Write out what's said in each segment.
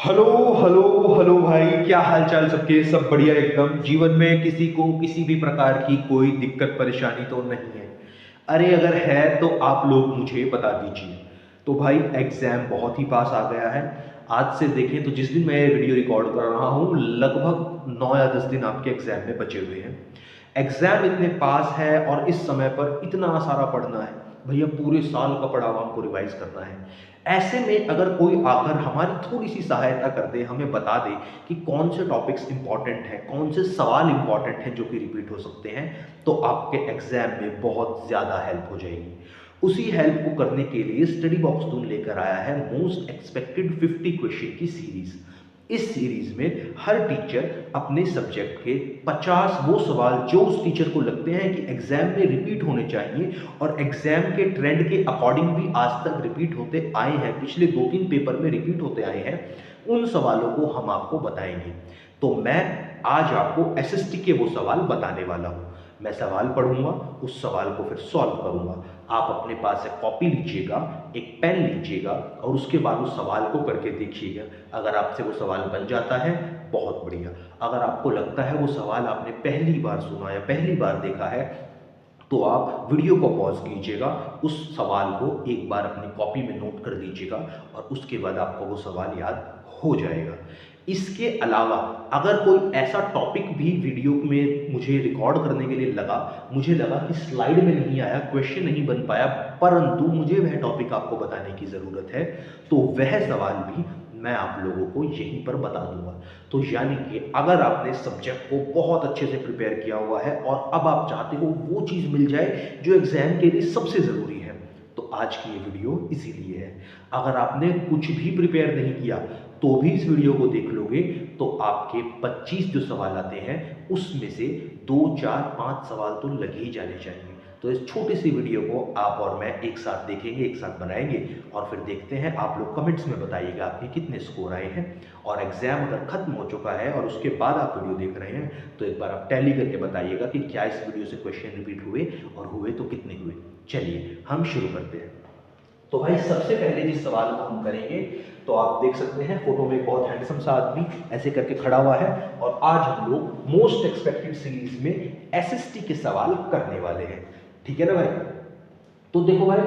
Hello hello hello भाई, क्या हाल चाल सबके? सब बढ़िया एकदम। जीवन में किसी को किसी भी प्रकार की कोई दिक्कत परेशानी तो नहीं है? अरे अगर है तो आप लोग मुझे बता दीजिए। तो भाई एग्ज़ाम बहुत ही पास आ गया है। आज से देखें तो जिस दिन मैं ये वीडियो रिकॉर्ड कर रहा हूँ लगभग 9 या 10 दिन आपके एग्ज़ाम में बचे हुए हैं। एग्ज़ाम इतने पास है और इस समय पर इतना सारा पढ़ना है। भैया पूरे साल का पढ़ा हुआ हमको रिवाइज़ करना है। ऐसे में अगर कोई आकर हमारी थोड़ी-सी सहायता कर दे, हमें बता दे कि कौन से टॉपिक्स इम्पोर्टेंट हैं, कौन से सवाल इम्पोर्टेंट हैं जो कि रिपीट हो सकते हैं, तो आपके एग्ज़ाम में बहुत ज़्यादा हेल्प हो जाएगी। उसी हेल्प को करने के लिए स्टडी बॉक्स टूल लेकर आया है मोस्ट एक्सपेक्टेड 50 क्वेश्चन की सीरीज़। इस सीरीज में हर टीचर अपने सब्जेक्ट के 50 वो सवाल जो उस टीचर को लगते हैं कि एग्जाम में रिपीट होने चाहिए और एग्जाम के ट्रेंड के अकॉर्डिंग भी आज तक रिपीट होते आए हैं, पिछले 2-3 पेपर में रिपीट होते आए हैं, उन सवालों को हम आपको बताएंगे। तो मैं आज आपको एसएसटी के वो सवाल बताने वाला हूँ। मैं सवाल पढ़ूंगा, उस सवाल को फिर सॉल्व करूंगा। आप अपने पास एक कॉपी लीजिएगा, एक पेन लीजिएगा और उसके बाद उस सवाल को करके देखिएगा। अगर आपसे वो सवाल बन जाता है, बहुत बढ़िया। अगर आपको लगता है वो सवाल आपने पहली बार सुना या पहली बार देखा है, तो आप वीडियो को पॉज कीजिएगा, उस सवाल को एक बार अपनी कॉपी में नोट कर लीजिएगा और उसके बाद आपको वो सवाल याद हो जाएगा। इसके अलावा अगर कोई ऐसा टॉपिक भी वीडियो में मुझे रिकॉर्ड करने के लिए लगा, मुझे लगा कि स्लाइड में नहीं आया, क्वेश्चन नहीं बन पाया, परंतु मुझे वह टॉपिक आपको बताने की ज़रूरत है, तो वह सवाल भी मैं आप लोगों को यहीं पर बता दूंगा। तो यानी कि अगर आपने सब्जेक्ट को बहुत अच्छे से प्रिपेयर किया हुआ है और अब आप चाहते हो वो चीज़ मिल जाए जो एग्जाम के लिए सबसे ज़रूरी है, तो आज की ये वीडियो इसीलिए है। अगर आपने कुछ भी प्रिपेयर नहीं किया तो भी इस वीडियो को देख लोगे तो आपके 25 जो सवाल आते हैं उसमें से 2, 4, 5 सवाल तो लगे ही जाने चाहिए। तो इस छोटी सी वीडियो को आप और मैं एक साथ देखेंगे, एक साथ बनाएंगे और फिर देखते हैं। आप लोग कमेंट्स में बताइएगा आपके कितने स्कोर आए हैं। और एग्जाम अगर खत्म हो चुका है और उसके बाद आप वीडियो देख रहे हैं तो एक बार आप टैली करके बताइएगा कि क्या इस वीडियो से क्वेश्चन रिपीट हुए और हुए तो कितने हुए। चलिए हम शुरू करते हैं। तो भाई सबसे पहले जिस सवाल को हम करेंगे, तो आप देख सकते हैं फोटो में एक बहुत हैंडसम सा आदमी ऐसे करके खड़ा हुआ है और आज हम लोग मोस्ट एक्सपेक्टेड सीरीज में एसएसटी के सवाल करने वाले हैं। ठीक है ना भाई? तो देखो भाई,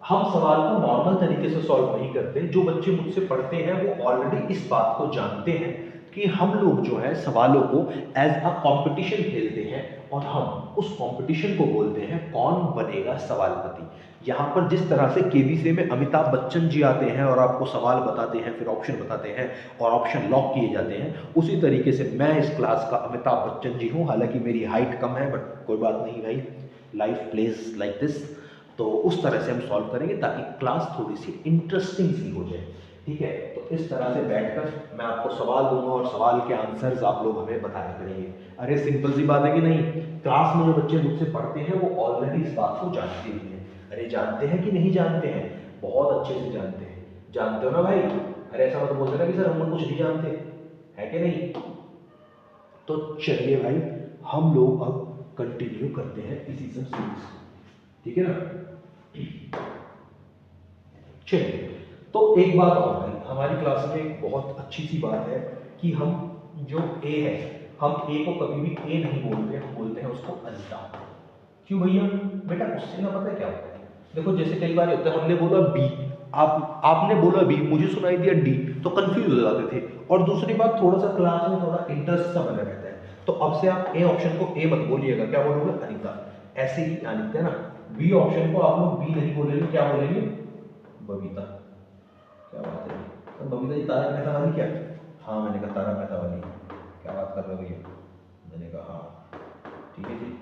हम सवाल को नॉर्मल तरीके से सॉल्व नहीं करते। जो बच्चे मुझसे पढ़ते हैं वो ऑलरेडी इस बात को जानते हैं कि हम लोग जो है सवालों को एज अ कंपटीशन खेलते हैं और हम उस कंपटीशन को बोलते हैं कौन बनेगा सवालपति। यहाँ पर जिस तरह से केबीसी में अमिताभ बच्चन जी आते हैं और आपको सवाल बताते हैं, फिर ऑप्शन बताते हैं और ऑप्शन लॉक किए जाते हैं, उसी तरीके से मैं इस क्लास का अमिताभ बच्चन जी हूँ। हालांकि मेरी हाइट कम है बट कोई बात नहीं भाई, लाइफ प्लेज लाइक दिस। तो उस तरह से हम सॉल्व करेंगे ताकि क्लास थोड़ी सी इंटरेस्टिंग सी हो जाए। ठीक है? तो इस तरह से बैठकर मैं आपको सवाल दूंगा और सवाल के आंसर्स आप लोग हमें बताया करेंगे। अरे सिंपल सी बात है कि नहीं? क्लास में जो बच्चे मुझसे पढ़ते हैं वो ऑलरेडी इस बात को जानते भी हैं। अरे जानते हैं कि नहीं जानते हैं? बहुत अच्छे से जानते हैं। जानते हो ना भाई? अरे ऐसा मत बोलते ना कि सर हम लोग कुछ नहीं जानते, है कि नहीं? तो चलिए भाई, हम लोग अब कंटिन्यू करते हैं इसी सब सीरीज को। ठीक है ना? चलिए, तो एक बात और है, हमारी क्लास में एक बहुत अच्छी सी बात है कि हम जो ए है, हम ए को कभी भी ए नहीं बोलते, हम बोलते हैं उसको अनिता। क्यों भैया? बेटा उससे ना पता है क्या होता है, देखो जैसे कई बार होता है हमने बोला बी, आपने बोला बी, मुझे सुनाई दिया डी, तो कंफ्यूज हो जाते थे। और दूसरी बात, थोड़ा सा क्लास में थोड़ा इंटरेस्ट सा बना रहता है। तो अब से आप ए ऑप्शन को ए मत बोलिएगा, क्या बोलोगे? अनिता। ऐसे ही अनिता ना, बी ऑप्शन को आप लोग बी नहीं बोलेंगे, क्या बोलेंगे? बबीता। क्या बात है? तो बबीता जी तारक मेहता वाली क्या? हाँ मैंने कहा तारक मेहता वाली। क्या बात कर रहे हो भैया? मैंने कहा हाँ। ठीक है जी।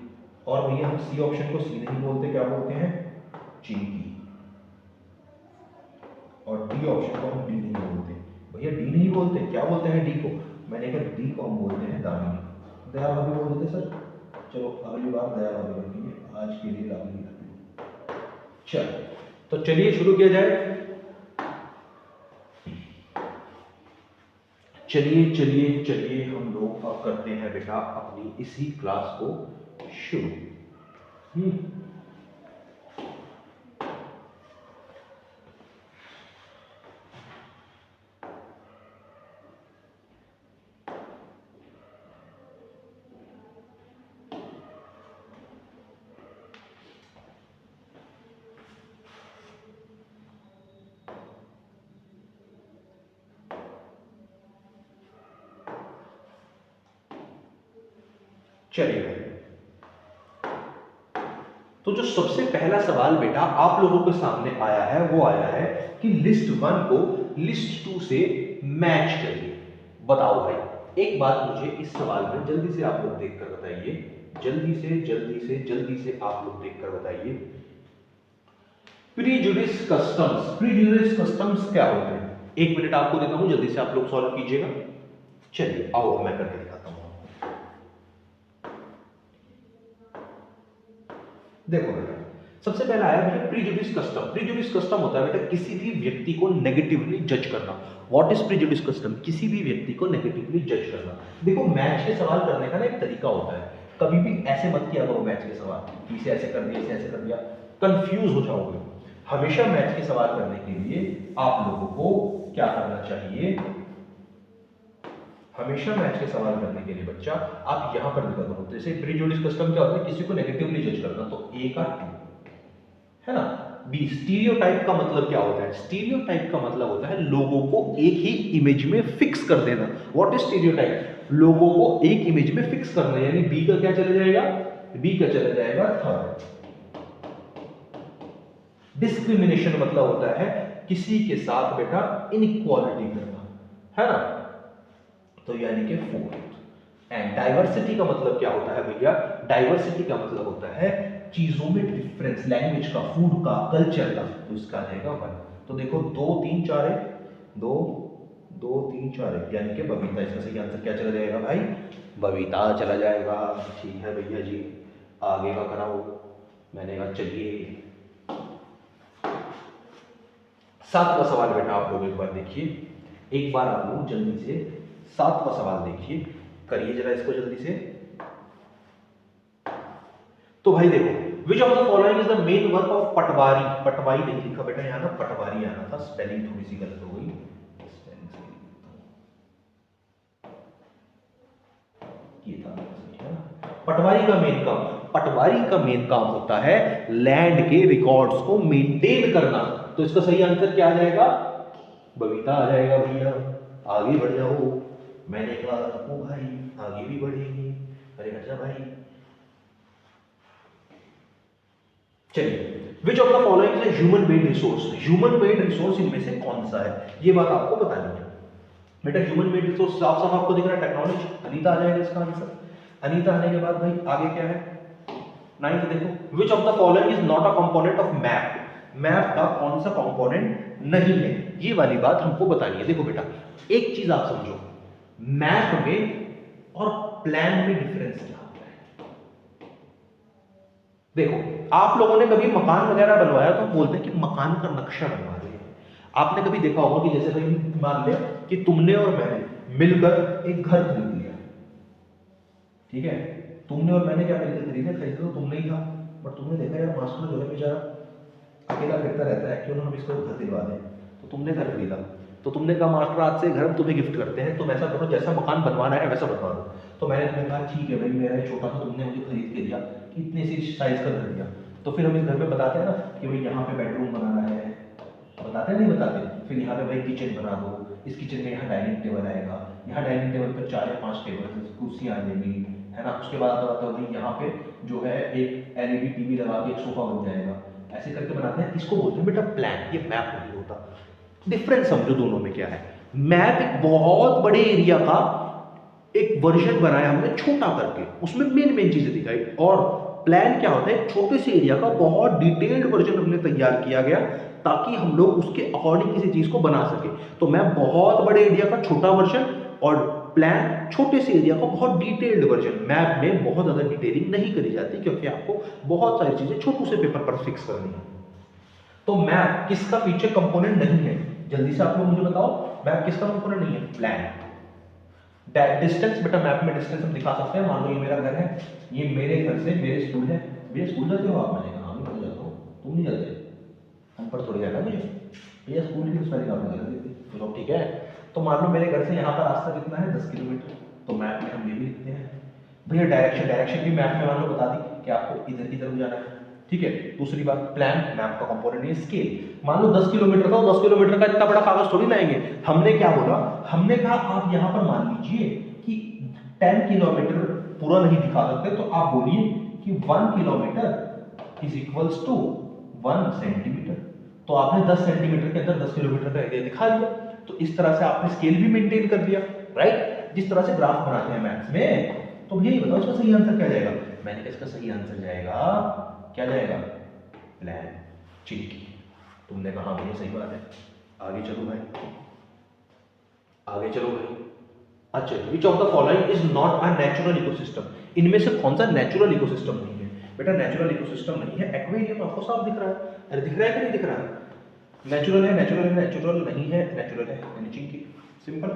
और भैया हम सी ऑप्शन को सी नहीं बोलते, क्या बोलते हैं? चिंकी। और डी ऑप्शन को हम डी नहीं बोलते। भैया डी नहीं बोलते, क्या बोलते हैं डी को? मैंने कहा डी को हम बोलते हैं दामिनी। दया भाभी बोल देते सर। चलो अगली बार दया भाभी रखेंगे, आज के लिए दामिनी रख लो। चलो, तो चलिए शुरू किया जाए। चलिए चलिए चलिए, हम लोग अब करते हैं बेटा अपनी इसी क्लास को शुरू। चलिए भाई, तो जो सबसे पहला सवाल बेटा आप लोगों के सामने आया है वो आया है कि लिस्ट 1 को लिस्ट 2 से मैच करिए। बताओ भाई, एक बात मुझे इस सवाल में जल्दी से आप लोग देखकर बताइए, जल्दी से आप लोग देखकर बताइए, प्रीजुडिस कस्टम्स क्या होते हैं? 1 मिनट आपको देता हूं, जल्दी से आप लोग सॉल्व कीजिएगा। चलिए आओ मैं करके दिखाता हूं। देखो बेटा, सबसे पहला आया बेटा प्रीजुडिस कस्टम। प्रीजुडिस कस्टम होता है बेटा किसी भी व्यक्ति को नेगेटिवली जज करना। What is prejudice custom? किसी भी व्यक्ति को नेगेटिवली जज करना। देखो मैच के सवाल करने का ना एक तरीका होता है, कभी भी ऐसे मत किया करो मैच के सवाल, इसे ऐसे कर दिया, इसे ऐसे कर दिया, कंफ्यूज हो जाओगे। हमेशा मैच के सवाल करने के लिए आप लोगों को क्या करना चाहिए? हमेशा मैच के सवाल करने के लिए बच्चा आप यहां पर दिखा दो। जैसे प्रीजुडिस कस्टम क्या होता है? किसी को नेगेटिवली जज करना, तो ए का 2 है ना। बी स्टीरियोटाइप का मतलब क्या होता है? स्टीरियोटाइप का मतलब होता है लोगों को एक ही इमेज में फिक्स कर देना। What is stereotype? लोगों को एक इमेज में फिक्स करना, यानी बी का क्या चला जाएगा? बी का चला जाएगा थर्ड। डिस्क्रिमिनेशन मतलब होता है किसी के साथ बेटा इनइक्वालिटी करना, है ना, तो यानी कि फोर्थ। एंड डाइवर्सिटी का मतलब क्या होता है भैया? डाइवर्सिटी का मतलब होता है चीजों में डिफरेंस, लैंग्वेज का, फूड का, कल्चर का, तो इसका आ जाएगा 1। तो देखो 2 3 4 है, 2 2 3 4 है, यानी कि बबीता। इसका सही आंसर क्या चला जाएगा भाई? बबीता चला जाएगा। ठीक है भैया जी, आगे का कराओ। मैंने कहा चलिए 7वां सवाल बेटा आप लोग एक बार देखिए, एक बार आप लोग जल्दी से 7वां सवाल देखिए, करिए जरा इसको जल्दी से। तो भाई देखो, which of the following is the main work of patwari? Patwari नहीं लिखा बेटा यहां ना, पटवारी आना था, स्पेलिंग थोड़ी सी गलत हो गई, स्पेलिंग सही ये था, है ना। पटवारी का मेन काम होता है लैंड के रिकॉर्ड्स को मेंटेन करना, तो इसका सही आंसर क्या आ जाएगा? बबीता आ जाएगा भैया। आगे बढ़ जाओ, मैंने कहा ओ भाई आगे भी बढ़ेंगे, अरे अच्छा भाई। चलिए, विच of the following is human made resource? Human made resource इनमें से कौन सा है? ये बात आपको बतानी है बेटा। ह्यूमन मेड रिसोर्स साफ साफ आपको दिख रहा है, टेक्नोलॉजी। अनीता आ जाएगा इसका आंसर। अनीता आने के बाद भाई आगे क्या है? 9th देखो, which of the following is not a component of map? Map का कौन सा कंपोनेंट नहीं है? ये वाली बात हमको बतानी है। देखो बेटा, एक चीज आप समझो, मैप में और प्लान में डिफरेंस क्या होता है? देखो, आप लोगों ने कभी मकान वगैरह बनवाया तो बोलते हैं कि मकान का नक्शा बनवा रहे हैं। आपने कभी देखा होगा कि जैसे भाई मान लिया कि तुमने और मैंने मिलकर एक घर खरीद लिया, ठीक है, तुमने और मैंने क्या मिलकर खरीदा? खरीदा तो तुमने ही था, बट तुमने देखा यार मास्टर जो है बेचारा अकेला फिरता रहता है, क्यों ना हम इसको घर दिलवा दें, तो तुमने घर खरीदा। तो तुमने कहा मास्टर आज से घर हम तुम्हें गिफ्ट करते हैं, तुम ऐसा करो जैसा मकान बनवाना है वैसा बनवा दो। तो मैंने तुम्हें कहा ठीक है भाई, मेरा छोटा सा तुमने मुझे खरीद के दिया, इतनी सी साइज का घर दिया, तो फिर हम इस घर में बताते हैं ना कि भाई यहाँ पे बेडरूम बनाना है, बताते नहीं बताते? फिर यहाँ पे भाई किचन बना दो, इस किचन में यहाँ डाइनिंग टेबल आएगा, यहाँ डाइनिंग टेबल पर 4 या 5 टेबल कुर्सियाँ आ जाएंगी, है ना। उसके बाद आता है भाई यहाँ पे जो है एक एलईडी टीवी लगा के एक सोफा बन जाएगा, ऐसे करके बनाते हैं। इसको बोलते हैं बेटा प्लान, ये मैप नहीं होता। डिफरेंस समझो दोनों में क्या है। मैप एक बहुत बड़े एरिया का एक वर्जन बनाया हमने छोटा करके, उसमें मेन चीजें दिखाई, और प्लान क्या होता है? एक छोटे से एरिया का बहुत डिटेल्ड वर्जन हमने तैयार किया गया ताकि हम लोग उसके अकॉर्डिंग किसी चीज को बना सके। तो मैप बहुत बड़े एरिया का छोटा वर्जन, और प्लान छोटे से एरिया का बहुत डिटेल्ड वर्जन। मैप में बहुत ज्यादा डिटेलिंग नहीं करी जाती क्योंकि आपको बहुत सारी चीजें छोटू से पेपर पर फिक्स करनी है। तो मैप किसका फीचर कंपोनेंट नहीं है? जल्दी से आप लोग मुझे बताओ, मैप किसका कंपोनेंट नहीं है? प्लान। डिस्टेंस बेटा, मैप में डिस्टेंस हम दिखा सकते हैं। मान लो ये मेरा घर है, ये मेरे घर से मेरे स्कूल है। भैया स्कूल जाते हो आप? मैंने कहा हाँ मैं जाता हूँ। तुम नहीं जाते? हम पर थोड़ी जाना मुझे। भैया स्कूल की स्पेलिंग आपने गलत दी थी। चलो ठीक है, तो मान लो मेरे घर से यहाँ का रास्ता कितना है? 10 किलोमीटर। तो मैप में हम ये भी लिखते हैं। भैया डायरेक्शन भी मैप में मान लो बता दी कि आपको इधर की तरफ जाना है, ठीक है। दूसरी बात, प्लान मैप का कंपोनेंट है। स्केल, मान लो 10 किलोमीटर का, 10 किलोमीटर का इतना बड़ा कागज थोड़ी लाएंगे। हमने क्या बोला? हमने कहा आप यहां पर मान लीजिए कि 10 किलोमीटर पूरा नहीं दिखा सकते, तो आप बोलिए कि 1 kilometre is equals to 1 centimetre. तो आपने 10 सेंटीमीटर के अंदर 10 किलोमीटर का एरिया दिखा दिया। तो इस तरह से आपने स्केल भी मेंटेन कर दिया, राइट। जिस तरह से ग्राफ बनाते हैं मैथ्स में। तो भैया ये बताओ इसका सही आंसर क्या जाएगा? मैंने कहा इसका सही आंसर जाएगा, क्या जाएगा? प्लान चिंकी। तुमने कहा भैया सही बात है। आगे चलो भाई, आगे चलो भाई। अच्छा, विच of the following is not a natural ecosystem? इनमें से कौन सा नेचुरल इकोसिस्टम नहीं है? बेटा नेचुरल इकोसिस्टम नहीं है। एक्वेरियम आपको साफ दिख रहा है, अरे दिख रहा है कि नहीं दिख रहा है? नेचुरल है, नेचुरल है, नेचुरल नहीं है, नेचुरल है, यानी चिंकी। सिंपल।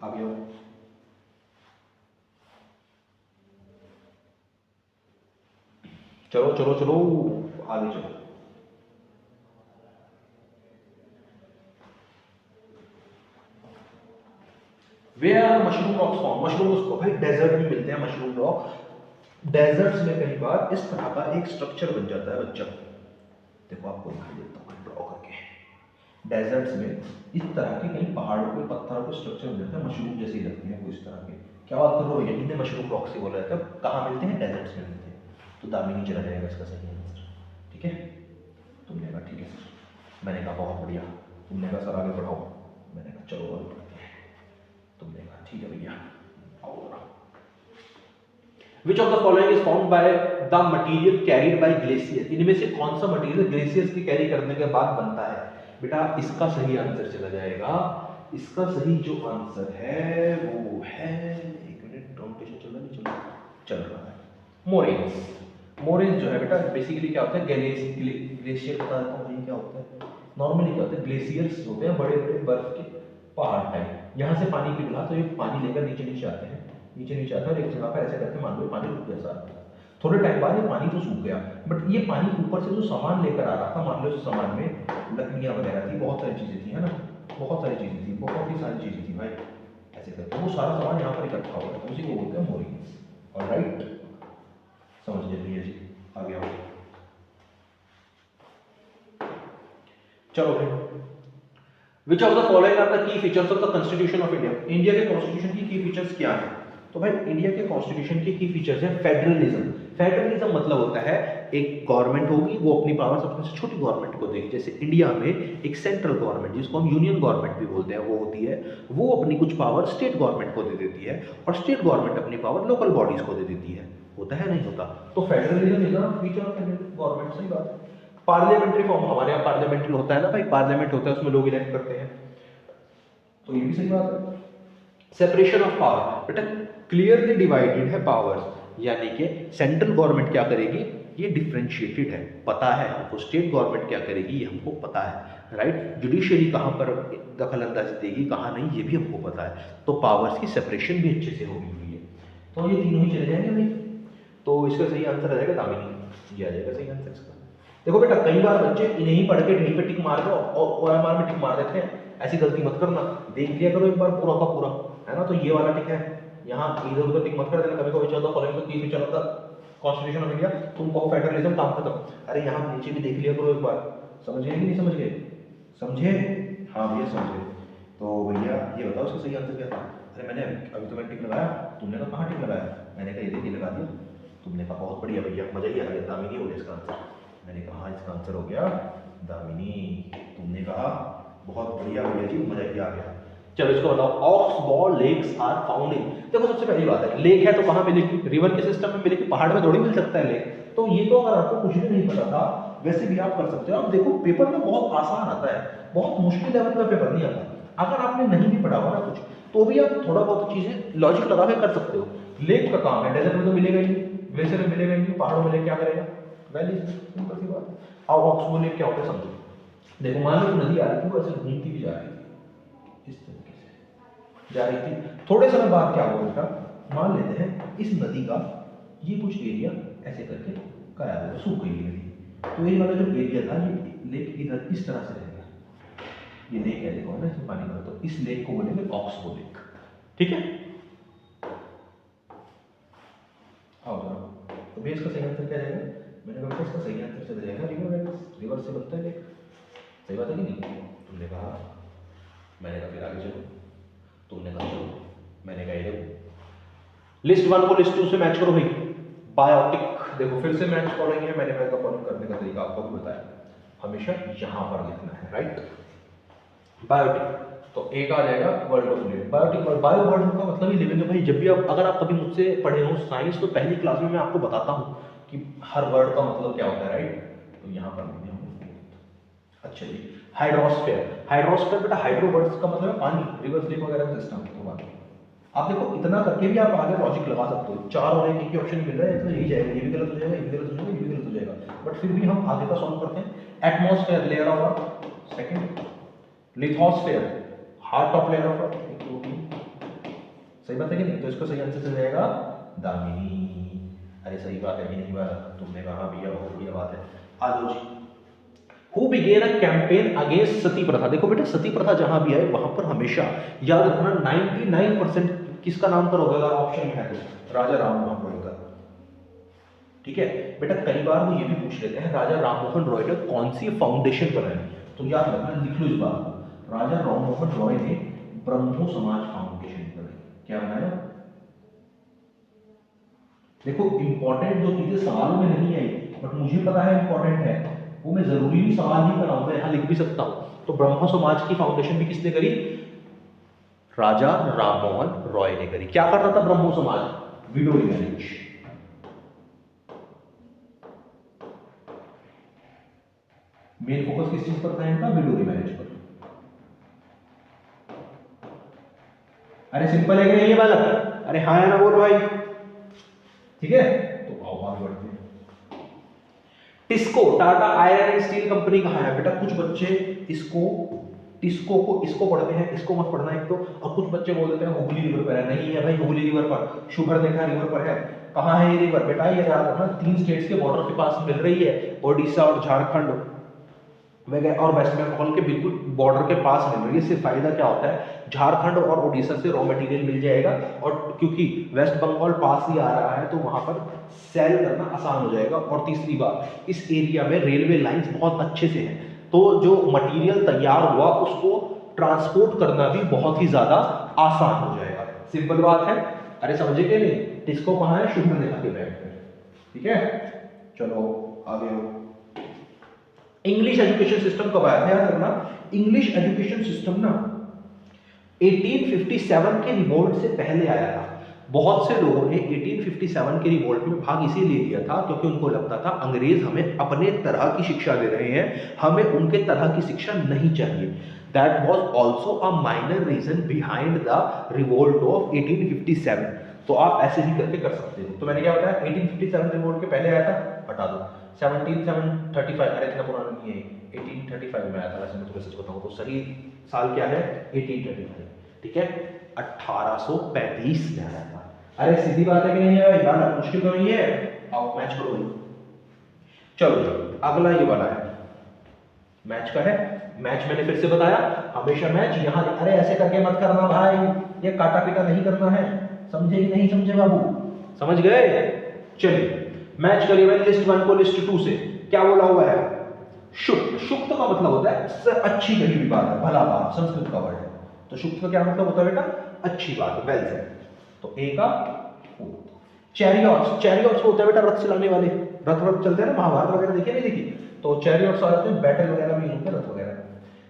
आगे आओ। चलो चलो चलो, आगे चलो। Where are mushroom rocks found? Mushrooms को भाई डेजर्ट में मिलते हैं मशरूम रॉक। डेजर्ट्स में कई बार इस तरह का एक स्ट्रक्चर बन जाता है बच्चा। देखो आपको दिखाई देता हूँ ड्रॉ करके। डेजर्ट्स में इस तरह के कई पहाड़ों के पत्थरों के स्ट्रक्चर बन जाते हैं, मशरूम जैसे ही लगते हैं वो इस तरह के। क्या बात कर रहे हो? यही ने मशरूम रॉक से बोला जाता है। कहाँ मिलते हैं? डेजर्ट्स में मिलते हैं। तो दामिनी चला जाएगा इसका सही आंसर। ठीक है, तुमने कहा ठीक है सर। मैंने कहा बहुत बढ़िया। तुमने कहा सर आगे बढ़ाओ। मैंने कहा चलो आगे बढ़ते हैं। तुमने कहा ठीक है भैया आओ। Which of the following is found by the material carried by glacier? इनमें से कौन सा मटेरियल ग्लेशियर्स के कैरी करने के बाद बनता है? बेटा इसका सही आंसर चला जाएगा, इसका सही जो आंसर है वो है, एक मिनट, काउंटेशन चल रहा नहीं चल रहा? चल रहा है। मोरेन्स। मोरेन्स जो है बेटा बेसिकली क्या होता है? ग्लेशियर बता देता हूँ क्या होता है। नॉर्मली क्या होता है? ग्लेशियर्स होते हैं बड़े बड़े बर्फ के पहाड़ टाइप। यहाँ से पानी पिघला तो ये पानी लेकर नीचे नीचे आते हैं, नीचे नीचे आता है और एक जगह पर ऐसे करके मान लो पानी रुक गया सारा। थोड़े टाइम बाद ये पानी तो सूख गया, बट ये पानी ऊपर से जो सामान लेकर आ रहा था, मान लो इस सामान में लकड़ियाँ वगैरह थी, बहुत सारी चीज़ें थी, है ना, बहुत सारी चीज़ें थी, बहुत ही सारी चीज़ें थी भाई। ऐसे करके वो सारा सामान यहाँ पर इकट्ठा हो गया, उसी को बोलते हैं मोरिंग्स। ऑलराइट, समझ लीजिए जी। आगे आओ। चलो भाई, which of the following are the key features of the constitution of India? India के कॉन्स्टिट्यूशन की फीचर्स क्या है? तो भाई इंडिया के कॉन्स्टिट्यूशन के की फीचर्स है फेडरलिज्म। फेडरलिज्म मतलब होता है एक गवर्नमेंट होगी, वो अपनी पावर्स अपने से छोटी गवर्नमेंट को देगी। जैसे इंडिया में एक सेंट्रल गवर्नमेंट, जिसको हम यूनियन गवर्नमेंट भी बोलते हैं, वो होती है। वो अपनी कुछ पावर स्टेट गवर्नमेंट को दे देती है और स्टेट गवर्नमेंट अपनी पावर लोकल बॉडीज को दे देती है। होता है नहीं होता? तो federalism is a feature of government. सही बात है। पार्लियामेंट्री फॉर्म, हमारे यहाँ पार्लियामेंट्री होता है ना भाई, पार्लियामेंट होता है उसमें लोग इलेक्ट करते हैं, तो ये भी सही बात है। सेपरेशन ऑफ पावर, बेटा क्लियरली डिवाइडेड है पावर्स, यानी कि सेंट्रल गवर्नमेंट क्या करेगी ये डिफरेंशिएटेड है, पता है हमको। स्टेट गवर्नमेंट क्या करेगी ये हमको पता है, राइट। जुडिशियरी कहाँ पर दखल अंदाजी देगी कहाँ नहीं ये भी हमको पता है। तो पावर्स की सेपरेशन भी अच्छे से होगी हुई है। तो ये तीनों ही चले जाएंगे भाई। तो इसका सही आंसर आ जाएगा दामिनी, ये आ जाएगा सही आंसर इसका। देखो बेटा कई बार बच्चे इन्हें ही पढ़ के ढेर पे टिक मार दो और OMR में टिक मार देते हैं। ऐसी गलती मत करना, देख लिया करो एक बार पूरा का पूरा, है ना। तो ये वाला टिक है, यहाँ इधर उधर टिक मत कर देना। कभी कभी चलता फॉलोइंग तो की feature of the constitution of India, तुम कहो फेडरलिज्म, काम खत्म। अरे यहाँ नीचे भी देख लिया करो एक बार, समझ गए कि नहीं समझ गए? समझे? हाँ भैया समझ गए। तो भैया ये बताओ इसका सही आंसर क्या था? अरे मैंने अभी तो मैंने टिक लगाया, तुमने कहा कहाँ टिक लगाया? मैंने कहा ये देखिए लगा दिया। तुमने कहा बहुत बढ़िया भैया, मजा ही आ गया, दामिनी हो गया इसका आंसर। मैंने कहा हाँ इसका आंसर हो गया दामिनी। तुमने कहा बहुत बढ़िया भैया जी, मजा ही आ गया। चलो इसको बताओ, ऑक्सबॉल लेक्स आर फाउंड इन। देखो सबसे पहली बात है, लेक है तो कहाँ मिलेगी? रिवर के सिस्टम में मिलेगी, पहाड़ में थोड़ी मिल सकता है लेक। तो ये तो अगर आपको कुछ भी नहीं पता था वैसे भी आप कर सकते हो। अब देखो पेपर में बहुत आसान आता है, बहुत मुश्किल लेवल का पेपर नहीं आता। अगर आपने नहीं भी पढ़ा हुआ ना कुछ, तो भी आप थोड़ा बहुत चीजें लॉजिक लगा के कर सकते हो। लेक का काम है, डेजर्ट में तो मिलेगा ही नहीं, ग्लेशियर में मिलेगा ही नहीं, पहाड़ों में लेक क्या करेगा? वैली, सिंपल सी बात है। अब ऑक्सबॉल लेक क्या होता है समझो। देखो मान लो नदी आ रही थी, वो ऐसे घूमती भी जा रही थी, इस तरीके से जा रही थी। थोड़े समय बाद क्या होगा बेटा, मान लेते हैं इस नदी का ये कुछ एरिया ऐसे करके गायब हो गया, सूख गई नदी। तो ये वाला जो एरिया था ये लेक इधर इस तरह से रहेगा। ये लेक है देखो ना, इसमें पानी भरा, तो इस लेक को बोलेंगे ऑक्सबो लेक। ठीक है, आओ जरा। तो बेस का सही आंसर क्या जाएगा? मैंने कहा इसका सही आंसर चला जाएगा रिवर। रिवर से बनता है लेक। सही बात है कि नहीं? तुमने कहा, मैंने कहा फिर आगे चलो। तुमने कहा चलो, मैंने कहा ये देखो लिस्ट वन को लिस्ट टू से मैच करो भाई। बायोटिक, देखो फिर से मैच फॉलोइंग है, मैंने का फॉलो करने का तरीका आपको भी बताया, हमेशा यहां पर लिखना है, राइट। बायोटिक तो एक आ जाएगा world of living. Biotic world, bio world का मतलब ही लिविंग है भाई। जब भी आप, अगर आप कभी मुझसे पढ़े हो साइंस, तो पहली क्लास में मैं आपको बताता हूँ कि हर वर्ड का मतलब क्या होता है, राइट। तो यहाँ पर लिखे होंगे। अच्छा जी, हाइड्रोस्फीयर। हाइड्रोस्फीयर बेटा हाइड्रो वर्ड्स का मतलब है पानी, रिवर स्लिप वगैरह सिस्टम। तो बात आप देखो, इतना करके भी आप आगे लॉजिक लगा सकते हो। चार और एक ही ऑप्शन मिल रहा है, तो यही जाएगा, ये भी गलत हो जाएगा, ये भी गलत हो जाएगा, ये भी गलत हो जाएगा, बट फिर भी हम आगे का सॉल्व करते हैं। Atmosphere, layer of earth, second. Lithosphere, heart of layer of earth, सही बात है कि नहीं। तो इसका सही आंसर चल जाएगा दामिनी। अरे सही बात है कि नहीं बात, तुमने कहा भैया बहुत बढ़िया बात है। आ जाओ जी। Who began a campaign against सती प्रथा। देखो बेटा सती प्रथा जहां भी है वहां पर हमेशा याद रखना 99% किसका नाम पर होगा, ऑप्शन में है तो राजा राममोहन रॉय का। ठीक है बेटा, कई बार वो ये भी पूछ लेते हैं राजा राममोहन रॉय ने कौन सी फाउंडेशन बनाई, तो याद रखना, लिख लो इस बात को। राजा राममोहन रॉय ने ब्रह्मो समाज फाउंडेशन बनाई। क्या बनाया? देखो इंपॉर्टेंट जो चीजें सवालों में नहीं आई बट मुझे पता है इंपॉर्टेंट है, वो मैं जरूरी नहीं सवाल नहीं कराऊंगा, यहां लिख भी सकता हूं। तो ब्रह्मो समाज की फाउंडेशन भी किसने करी? राजा राममोहन रॉय ने करी। क्या कर रहा था ब्रह्मो समाज? Window marriage. मेन फोकस किस चीज पर था इनका? विडो मैरिज पर। अरे सिंपल है कि नहीं ये वाला? अरे हाँ है ना, बोलो भाई। ठीक है, तो आओ आगे बढ़ते हैं। TISCO, Tata iron and steel company कहाँ है बेटा? कुछ बच्चे इसको टिस्को को इसको पढ़ते हैं, इसको मत पढ़ना एक तो, और कुछ बच्चे बोल देते हैं हुगली रिवर पर है। नहीं है भाई, हुगली रिवर पर, शुगर देखा रिवर पर है। कहाँ है ये रिवर बेटा? ये याद रखना 3 स्टेट्स के बॉर्डर के पास मिल रही है, ओडिशा और झारखंड वगैरह और वेस्ट बंगाल के बिल्कुल बॉर्डर के पास मिल रही है। इससे फायदा क्या होता है, झारखंड और उड़ीसा से रॉ मटेरियल मिल जाएगा, और क्योंकि वेस्ट बंगाल पास ही आ रहा है तो वहां पर सेल करना आसान हो जाएगा। और तीसरी बात, इस एरिया में रेलवे लाइंस बहुत अच्छे से हैं, तो जो मटेरियल तैयार हुआ उसको ट्रांसपोर्ट करना भी बहुत ही ज्यादा आसान हो जाएगा। सिंपल बात है। अरे समझे कि नहीं? टिस्को कहाँ है? शुभ रेखा के बैठ में। ठीक है, चलो आगे हो। इंग्लिश एजुकेशन सिस्टम कब आया था? याद रखना, इंग्लिश एजुकेशन सिस्टम ना 1857 के रिवोल्ट से पहले आया था। बहुत से लोगों ने 1857 के रिवोल्ट में भाग इसीलिए लिया था क्योंकि उनको लगता था अंग्रेज हमें अपने तरह की शिक्षा दे रहे हैं, हमें उनके तरह की शिक्षा नहीं चाहिए। That was also a minor reason behind the revolt of 1857। तो आप ऐसे ही करके कर सकते हो। तो मैंने क्या बताया, 1857 रिवोल्ट के पहले आया था, हटा दो। 1735, अरे इतना पुराना नहीं है, 1835 में आया था। वैसे मैं तुम्हें सच बताऊं तो सही साल क्या है? 1835। ठीक है, 1835 में आया था। अरे सीधी बात है कि नहीं है भाई? बात मुश्किल तो नहीं है। आओ मैच करो भाई। चलो अगला ये वाला है, मैच का है। मैच मैंने फिर से बताया, हमेशा मैच यहां, अरे ऐसे करके मत करना भाई, ये काटा पीटा नहीं करना है। समझे कि नहीं समझे बाबू? समझ गए? चलिए मैच करिए भाई, लिस्ट 1 को लिस्ट 2 से। क्या बोला हुआ है? शुक्त। शुक्त का मतलब होता है अच्छी कही हुई बात है, भला बात, संस्कृत का वर्ड है। तो शुक्त का क्या मतलब होता है बेटा? अच्छी बात, वेल सेड। तो ए का चैरियट्स। चैरियट्स होता है बेटा रथ चलाने वाले, रथ रथ चलते हैं ना, महाभारत वगैरह देखिए नहीं देखी? तो चैरियट्स आ जाते हैं, बैटल वगैरह में होते हैं, रथ वगैरह।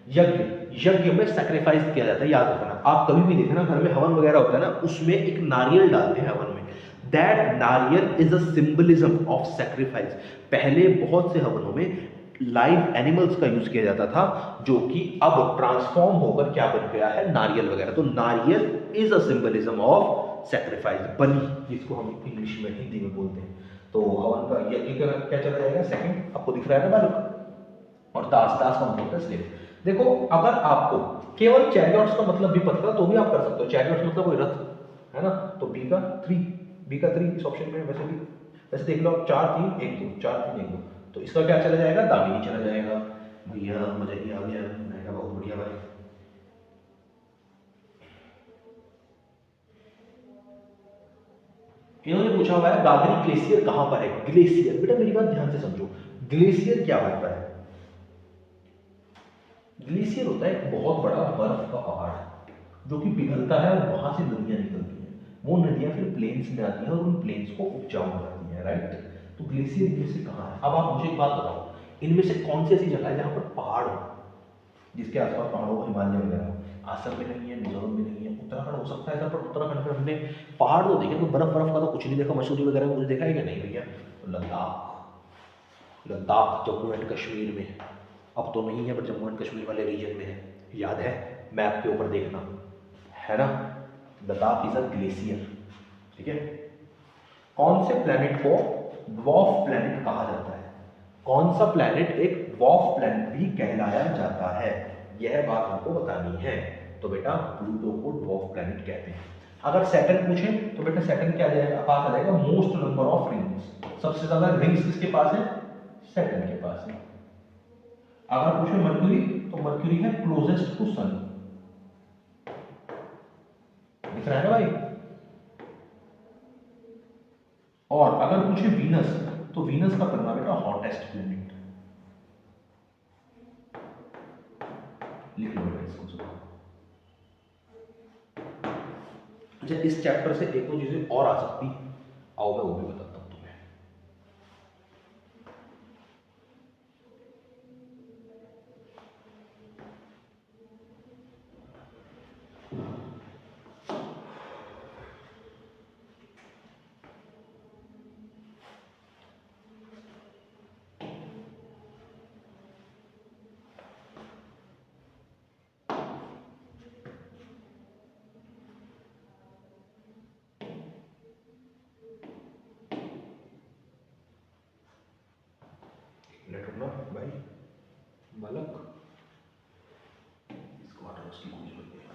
यज्ञ, यज्ञ में सैक्रिफाइस किया जाता है, याद रखना। आप कभी भी देखना घर में हवन वगैरह होता है ना, उसमें एक नारियल डालते हैं हवन में। दैट नारियल is a symbolism of sacrifice. पहले बहुत से हवनों में लाइव एनिमल्स का यूज किया जाता था, जो कि अब ट्रांसफॉर्म होकर क्या बन गया है? नारियल वगैरह। तो nariyal is a symbolism of sacrifice, बलि जिसको हम इंग्लिश में हिंदी में बोलते हैं। तो हवन का यज्ञ का क्या चला जाएगा? सेकंड। आपको दिख रहा है ना बालक? और दास, दास का मतलब होता है स्लेव। देखो अगर आपको केवल चैरियट्स का मतलब भी पता तो भी आप कर सकते हो। चैरियट्स मतलब कोई रथ है ना, तो बी का 3, बी का 3 इस ऑप्शन में। वैसे भी वैसे देख लो, 4 3 1 2, 4 3 1 2, तो इसका क्या चला जाएगा? दामिनी चला जाएगा। भैया मजा ही आ गया, मैं कहा बहुत बढ़िया भाई। इन्होंने पूछा हुआ है गागरी ग्लेशियर कहां पर है? ग्लेशियर बेटा मेरी बात ध्यान से समझो, ग्लेशियर क्या होता है? ग्लेशियर होता है एक बहुत बड़ा बर्फ का पहाड़ जो कि पिघलता है और वहां से नदियां निकलती हैं। वो नदियाँ फिर प्लेन्स में आती हैं और उन प्लेन्स को उपजाऊ बनाती हैं, राइट। तो ग्लेशियर इनमें से कहाँ है? अब आप मुझे एक बात बताओ, इनमें से कौन सी ऐसी जगह है जहाँ पर पहाड़ हो, जिसके आसपास पहाड़ हो, हिमालय वगैरह हो? आसम में नहीं है, मिजोरम में नहीं है, उत्तराखंड हो सकता है ऐसा, पर उत्तराखंड में हमने पहाड़ तो देखे, तो बर्फ बर्फ का तो कुछ नहीं देखा, मसूरी वगैरह में कुछ देखा है क्या? नहीं भैया। तो लद्दाख, लद्दाख जम्मू एंड कश्मीर में, अब तो नहीं है पर जम्मू एंड कश्मीर वाले रीजन में है, याद है, मैप के ऊपर देखना, है ना। लद्दाख इज अ ग्लेशियर, ठीक है। कौन से प्लैनेट को ड्वार्फ प्लैनेट कहा जाता है? कौन सा प्लैनेट एक ड्वार्फ प्लैनेट भी कहलाया जाता है? यह बात हमको बतानी है। तो बेटा प्लूटो को ड्वार्फ प्लैनेट कहते हैं। अगर सैटर्न पूछे तो बेटा सैटर्न क्या आ जाएगा? पास आ जाएगा मोस्ट नंबर ऑफ रिंग्स, सबसे ज्यादा रिंग्स किसके पास है? सैटर्न के पास है। अगर पूछे मर्क्यूरी तो मर्क्यूरी है क्लोजेस्ट टू सन, दिख रहा है ना भाई। और अगर पूछे वीनस तो वीनस का करना बेटा हॉटेस्ट प्लैनेट, लिख लो बेटा इसको सुनो। अच्छा, इस चैप्टर से एक दो चीजें और आ सकती, आओ मैं वो भी बताता हूं तुम्हें। मिनट रुकना भाई, बालक इसको हटाओ, उसकी कोई जरूरत नहीं है।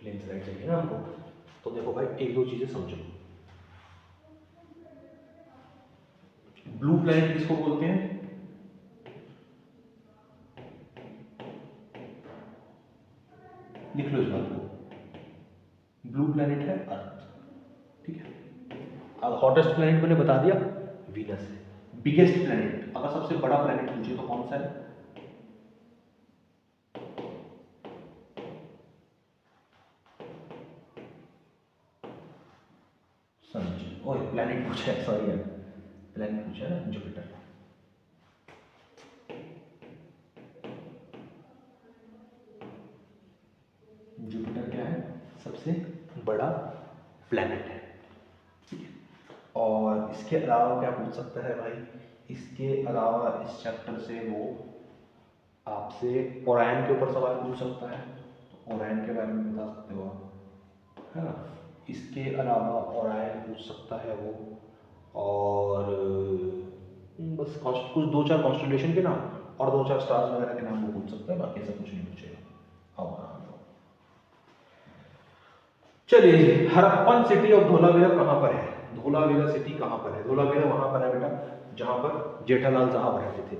प्लेन राइट चाहिए ना हमको, तो देखो भाई एक दो चीजें समझो। ब्लू प्लैनेट किसको बोलते हैं? लिख लो इस बात को, ब्लू प्लैनेट है अर्थ, ठीक है। अब हॉटेस्ट प्लैनेट मैंने बता दिया, वीनस है। बिगेस्ट प्लैनेट, अगर सबसे बड़ा प्लैनेट पूछे तो कौन सा है? सन। ओए प्लैनेट पूछा है, सॉरी यार, प्लैनेट पूछा है ना, जुपिटर। जुपिटर क्या है? सबसे बड़ा प्लैनेट है, ठीक है। और इसके अलावा क्या पूछ सकता है भाई? इसके अलावा इस चैप्टर से वो आपसे ओरायन के ऊपर सवाल पूछ सकता है, तो ओरायन के बारे में बता सकते हो आप, है ना। इसके अलावा ओरायन पूछ सकता है वो, और बस कुछ दो चार कॉन्स्टलेशन के नाम और दो चार स्टार्स वगैरह के नाम वो पूछ सकता है, बाकी ऐसा कुछ नहीं पूछेगा। आओ आओ। चलिए जी, हड़प्पन सिटी ऑफ धोलावीरा कहाँ पर है? धोलावीरा सिटी कहाँ पर है? धोलावीरा वहां पर है बेटा जहां पर जेठालाल साहब रहते थे।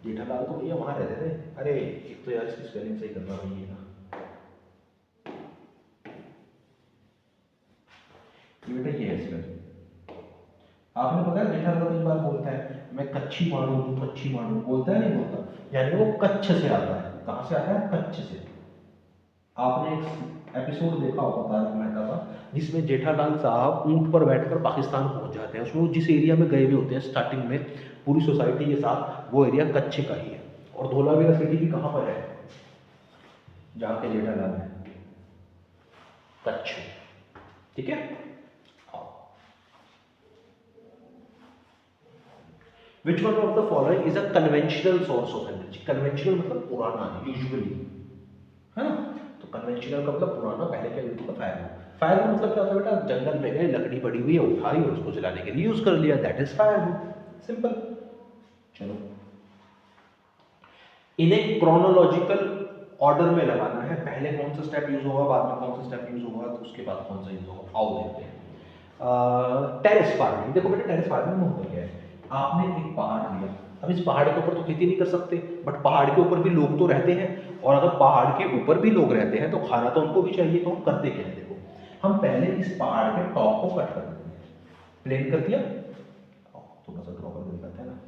जेठालाल तो भैया वहां रहते थे। अरे एक तो यार इसकी स्पेलिंग सही करना भैया ना, ये बेटा ये है स्पेलिंग। आपने पता है जेठालाल कई बार बोलता है मैं कच्छी मारू बोलता है, नहीं बोलता? यानी वो कच्छ से आता है। कहाँ से आता है? कच्छ से। आपने एक एपिसोड देखा होगा तारक मेहता का, जिसमें जेठालाल साहब ऊंट पर बैठकर पाकिस्तान पहुंच जाते हैं। उसमें वो जिस एरिया में गए हुए होते हैं स्टार्टिंग में पूरी सोसाइटी के साथ, वो एरिया कच्छ का ही है। और धोलावीरा सिटी भी कहाँ पर है? जहाँ के जेठालाल है, कच्छ, ठीक है। Which one of the following is a conventional source of energy? Conventional मतलब पुराना, यूजुअली, है ना। तो कन्वेंशनल का मतलब पुराना, पहले क्या यूज होता? फायरवुड। फायरवुड मतलब क्या होता है बेटा? जंगल में गए, लकड़ी पड़ी हुई है, उठाई और उसको जलाने के लिए यूज कर लिया, दैट इज फायरवुड, सिंपल। चलो, इन्हें क्रोनोलॉजिकल ऑर्डर में लगाना है, पहले कौन सा स्टेप यूज होगा, बाद में कौन सा स्टेप यूज होगा, तो उसके बाद कौन सा यूज होगा, आओ देखते हैं। टेरेस फार्मिंग, देखो बेटा टेरेस फार्मिंग में होता क्या है? आपने एक पहाड़ लिया, अब इस पहाड़ के ऊपर तो खेती नहीं कर सकते, बट पहाड़ के ऊपर भी लोग तो रहते हैं, और अगर पहाड़ के ऊपर भी लोग रहते हैं तो खाना तो उनको भी चाहिए। तो हम करते क्या है? देखो, हम पहले इस पहाड़ के टॉप को कट कर देते हैं, प्लेन कर दिया, थोड़ा सा ड्रॉ कर दिखाते हैं ना,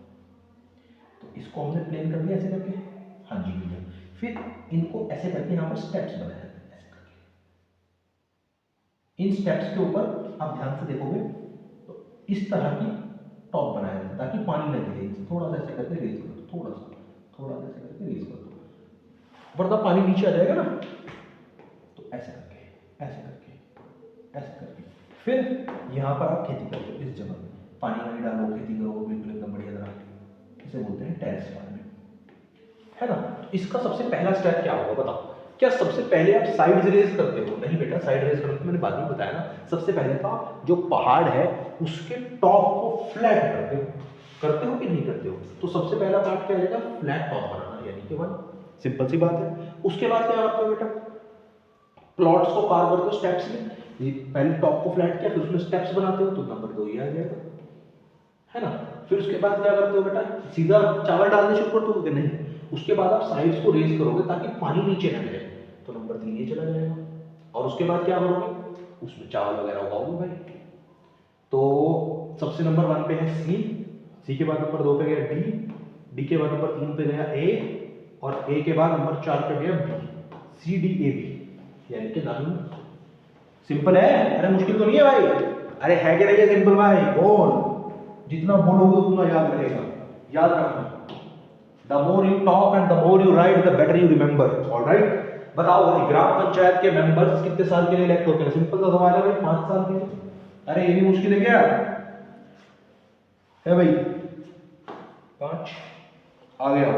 इसको हमने प्लेन कर दिया ऐसे करके, हाँ जी भैया। फिर इनको ऐसे करके यहाँ पर स्टेप्स बनाए जाते हैं ऐसे करके। इन स्टेप्स के ऊपर आप ध्यान से देखोगे तो इस तरह की टॉप बनाया जाता है ताकि पानी न गिरे। थोड़ा सा ऐसे करके रेज कर दो, थोड़ा सा ऐसे करके रेज कर दो, वरना पानी नीचे आ जाएगा ना। तो ऐसे करके, ऐसे करके, ऐसे करके फिर यहाँ पर आप खेती करते हो इस जगह में, पानी वानी डालो, खेती करो बिल्कुल एकदम बढ़िया तरह। इसे बोलते हैं टेरेस फार्मिंग, है ना। इसका सबसे पहला स्टेप क्या होगा बताओ? क्या सबसे पहले आप साइड रेज करते हो? नहीं बेटा, साइड रेज करते मैंने बाद में बताया ना। सबसे पहले तो आप जो पहाड़ है उसके टॉप को फ्लैट करते हो कि नहीं करते हो? तो सबसे पहला पार्ट क्या रहेगा? फ्लैट टॉप बनाना, यानी कि 1, सिंपल सी बात है। उसके बाद क्या करते हो बेटा? प्लॉट्स को कार्व करते हो स्टेप्स में। ये पहले टॉप को फ्लैट किया, फिर उसमें स्टेप्स बनाते हो, तो नंबर 2 ये आ जाएगा, है ना। फिर उसके बाद क्या करते हो बेटा? सीधा चावल डालने शुरू करते हो कि नहीं? उसके बाद आप साइड्स को रेज करोगे ताकि पानी नीचे न गिरे, तो नंबर 3 ये चला जाएगा। और उसके बाद क्या करोगे? उसमें चावल वगैरह उगाओगे भाई। तो सबसे नंबर 1 पे है सी, सी के बाद नंबर 2 पे गया डी, डी के बाद नंबर 3 पे गया ए, और ए के बाद नंबर 4 पे गया B, C D A B, यानी कि नाइन। सिंपल है, अरे मुश्किल तो नहीं है भाई। अरे है कि नहीं है सिंपल भाई? बोल, जितना बोलोगे उतना याद रहेगा, याद रखना। The more you talk and the more you right the better you remember, alright. बताओ भाई, ग्राम पंचायत के मेंबर्स कितने साल के लिए इलेक्ट होते हैं? सिंपल सा सवाल है भाई, 5 साल के लिए। अरे ये भी मुश्किल है क्या है भाई? 5 आ गया।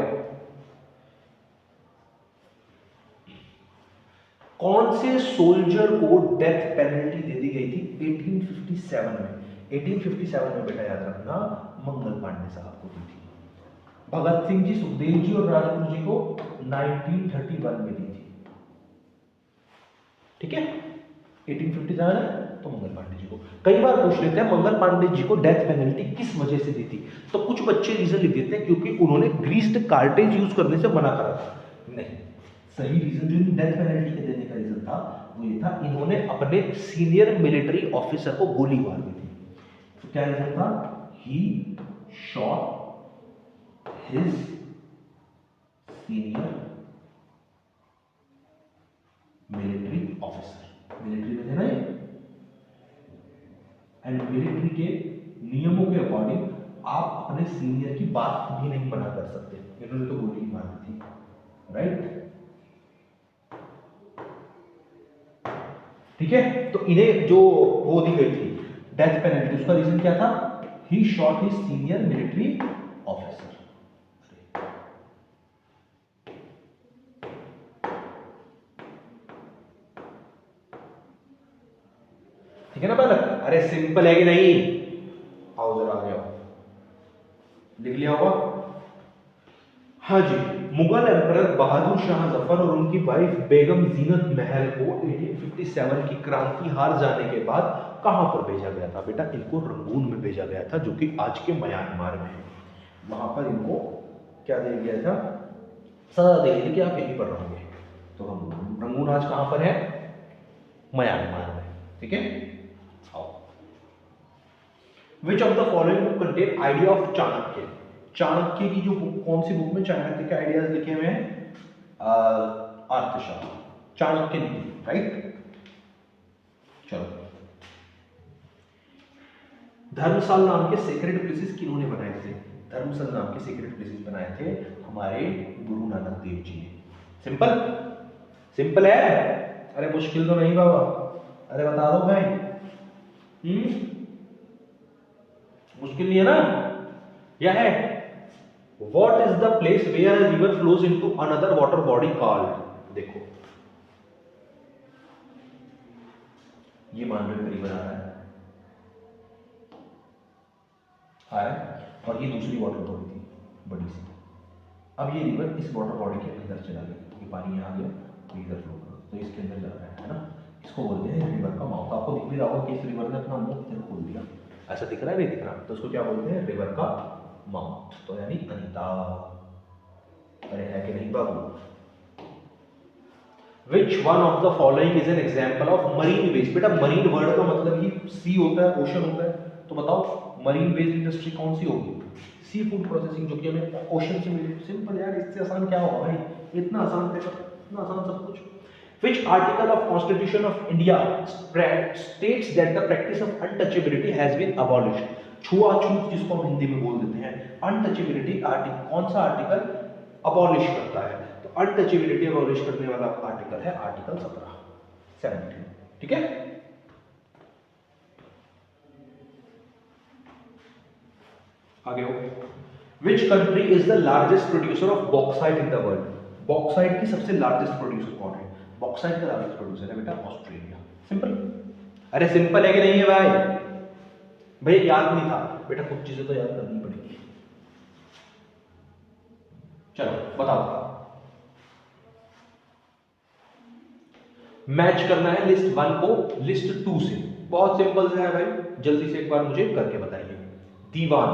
कौन से सोल्जर को डेथ पेनल्टी दे दी गई थी 1857 में? 1857 में बेटा याद रखना, मंगल पांडे साहब को दी थी। भगत सिंह जी, सुखदेव जी और राजगुरु जी को 1931 में दी थी, ठीक है। 1857 है तो मंगल पांडे जी को। कई बार पूछ लेते हैं मंगल पांडे जी को डेथ पेनल्टी किस वजह से दी थी, तो कुछ बच्चे रीजन लिख देते हैं क्योंकि उन्होंने ग्रीस्ड कार्टेज यूज करने से मना करा था। नहीं, सही रीजन जो डेथ पेनल्टी के देने का रीजन था वो ये था, इन्होंने अपने सीनियर मिलिट्री ऑफिसर को गोली मार दी थी। तो क्या रीजन था? He shot his senior military officer. Military में थे ना ये, एंड मिलिट्री के नियमों के अकॉर्डिंग आप अपने सीनियर की बात भी नहीं मना कर सकते, इन्होंने तो गोली मार दी थी, राइट। ठीक है, तो इन्हें जो वो दी गई थी डेथ पेनल्टी, उसका रीजन क्या था? He shot his senior military officer. ठीक है ना बालक? अरे सिंपल है कि नहीं? आओ जरा आ जाओ, लिख लिया होगा। हाँ जी, मुगल एम्परर बहादुर शाह जफर और उनकी वाइफ बेगम जीनत महल को 1857 की क्रांति हार जाने के बाद कहां पर भेजा गया था बेटा? इनको रंगून में भेजा गया था, जो कि आज के म्यांमार में है। वहां पर इनको क्या दे दिया था? सजा दे दी कि आप यहीं पर रहोगे। तो रंगून आज कहां पर है? म्यांमार में, ठीक है। Which of the following book contain idea of Chanakya? Chanakya की जो बुक, कौन सी बुक में चाणक्य के आइडियाज लिखे हुए हैं? अर्थशास्त्र, चाणक्य नीति, राइट। चलो, धर्मशाल नाम के सेक्रेड प्लेसेस किन्होंने बनाए थे? धर्मशाल नाम के सेक्रेड प्लेसेस बनाए थे हमारे गुरु नानक देव जी ने। सिंपल, सिंपल है, अरे मुश्किल तो नहीं बाबा, अरे बता दो भाई। मुश्किल नहीं है ना? क्या है? What is the place where a river flows into another water body called? देखो, ये मान लो रिवर आ रहा है, और ये दूसरी वाटर बॉडी थी बड़ी सी। अब ये रिवर इस वाटर बॉडी के अंदर चला गया, क्योंकि पानी यहाँ आ गया तो इधर फ्लो कर, तो इसके अंदर जा रहा है ना। इसको बोलते हैं रिवर का माउथ। आपको दिख भी रहा होगा कि इस रिवर ने अपना मुंह इधर खोल दिया, ऐसा दिख रहा है? नहीं दिख रहा, तो उसको क्या बोलते हैं? रिवर का माउथ, तो यानी अनिता। अरे है कि नहीं बाबू? Which one of the following is an example of marine waste? बेटा मरीन वर्ड का मतलब ही सी होता है, ओशन होता है, तो बताओ मरीन बेस्ड इंडस्ट्री कौन सी होगी? सी फूड प्रोसेसिंग, जो कि हमें ओशन से मिली। सिंपल यार, इससे आसान क्या होगा भाई, इतना आसान पेपर, इतना आसान सब कुछ। Which article of Constitution of India states that the practice of untouchability has been abolished? छुआछूत जिसको हम हिंदी में बोल देते हैं, अनटचेबिलिटी आर्टिकल, कौन सा आर्टिकल अबॉलिश करता है? तो अनटचेबिलिटी अबॉलिश करने वाला आर्टिकल है आर्टिकल 17। ठीक है। आगे हो, which country is the largest producer of bauxite in the world? Bauxite की सबसे लार्जेस्ट प्रोड्यूसर कौन है? बॉक्साइट का लार्जेस्ट प्रोड्यूसर है बेटा ऑस्ट्रेलिया। सिंपल। अरे सिंपल है कि नहीं है भाई? भैया याद नहीं था बेटा, कुछ चीजें तो याद करनी पड़ेगी। चलो बताओ, मैच करना है लिस्ट 1 को लिस्ट 2 से। बहुत सिंपल सा है भाई, जल्दी से एक बार मुझे करके बताइए। दीवान,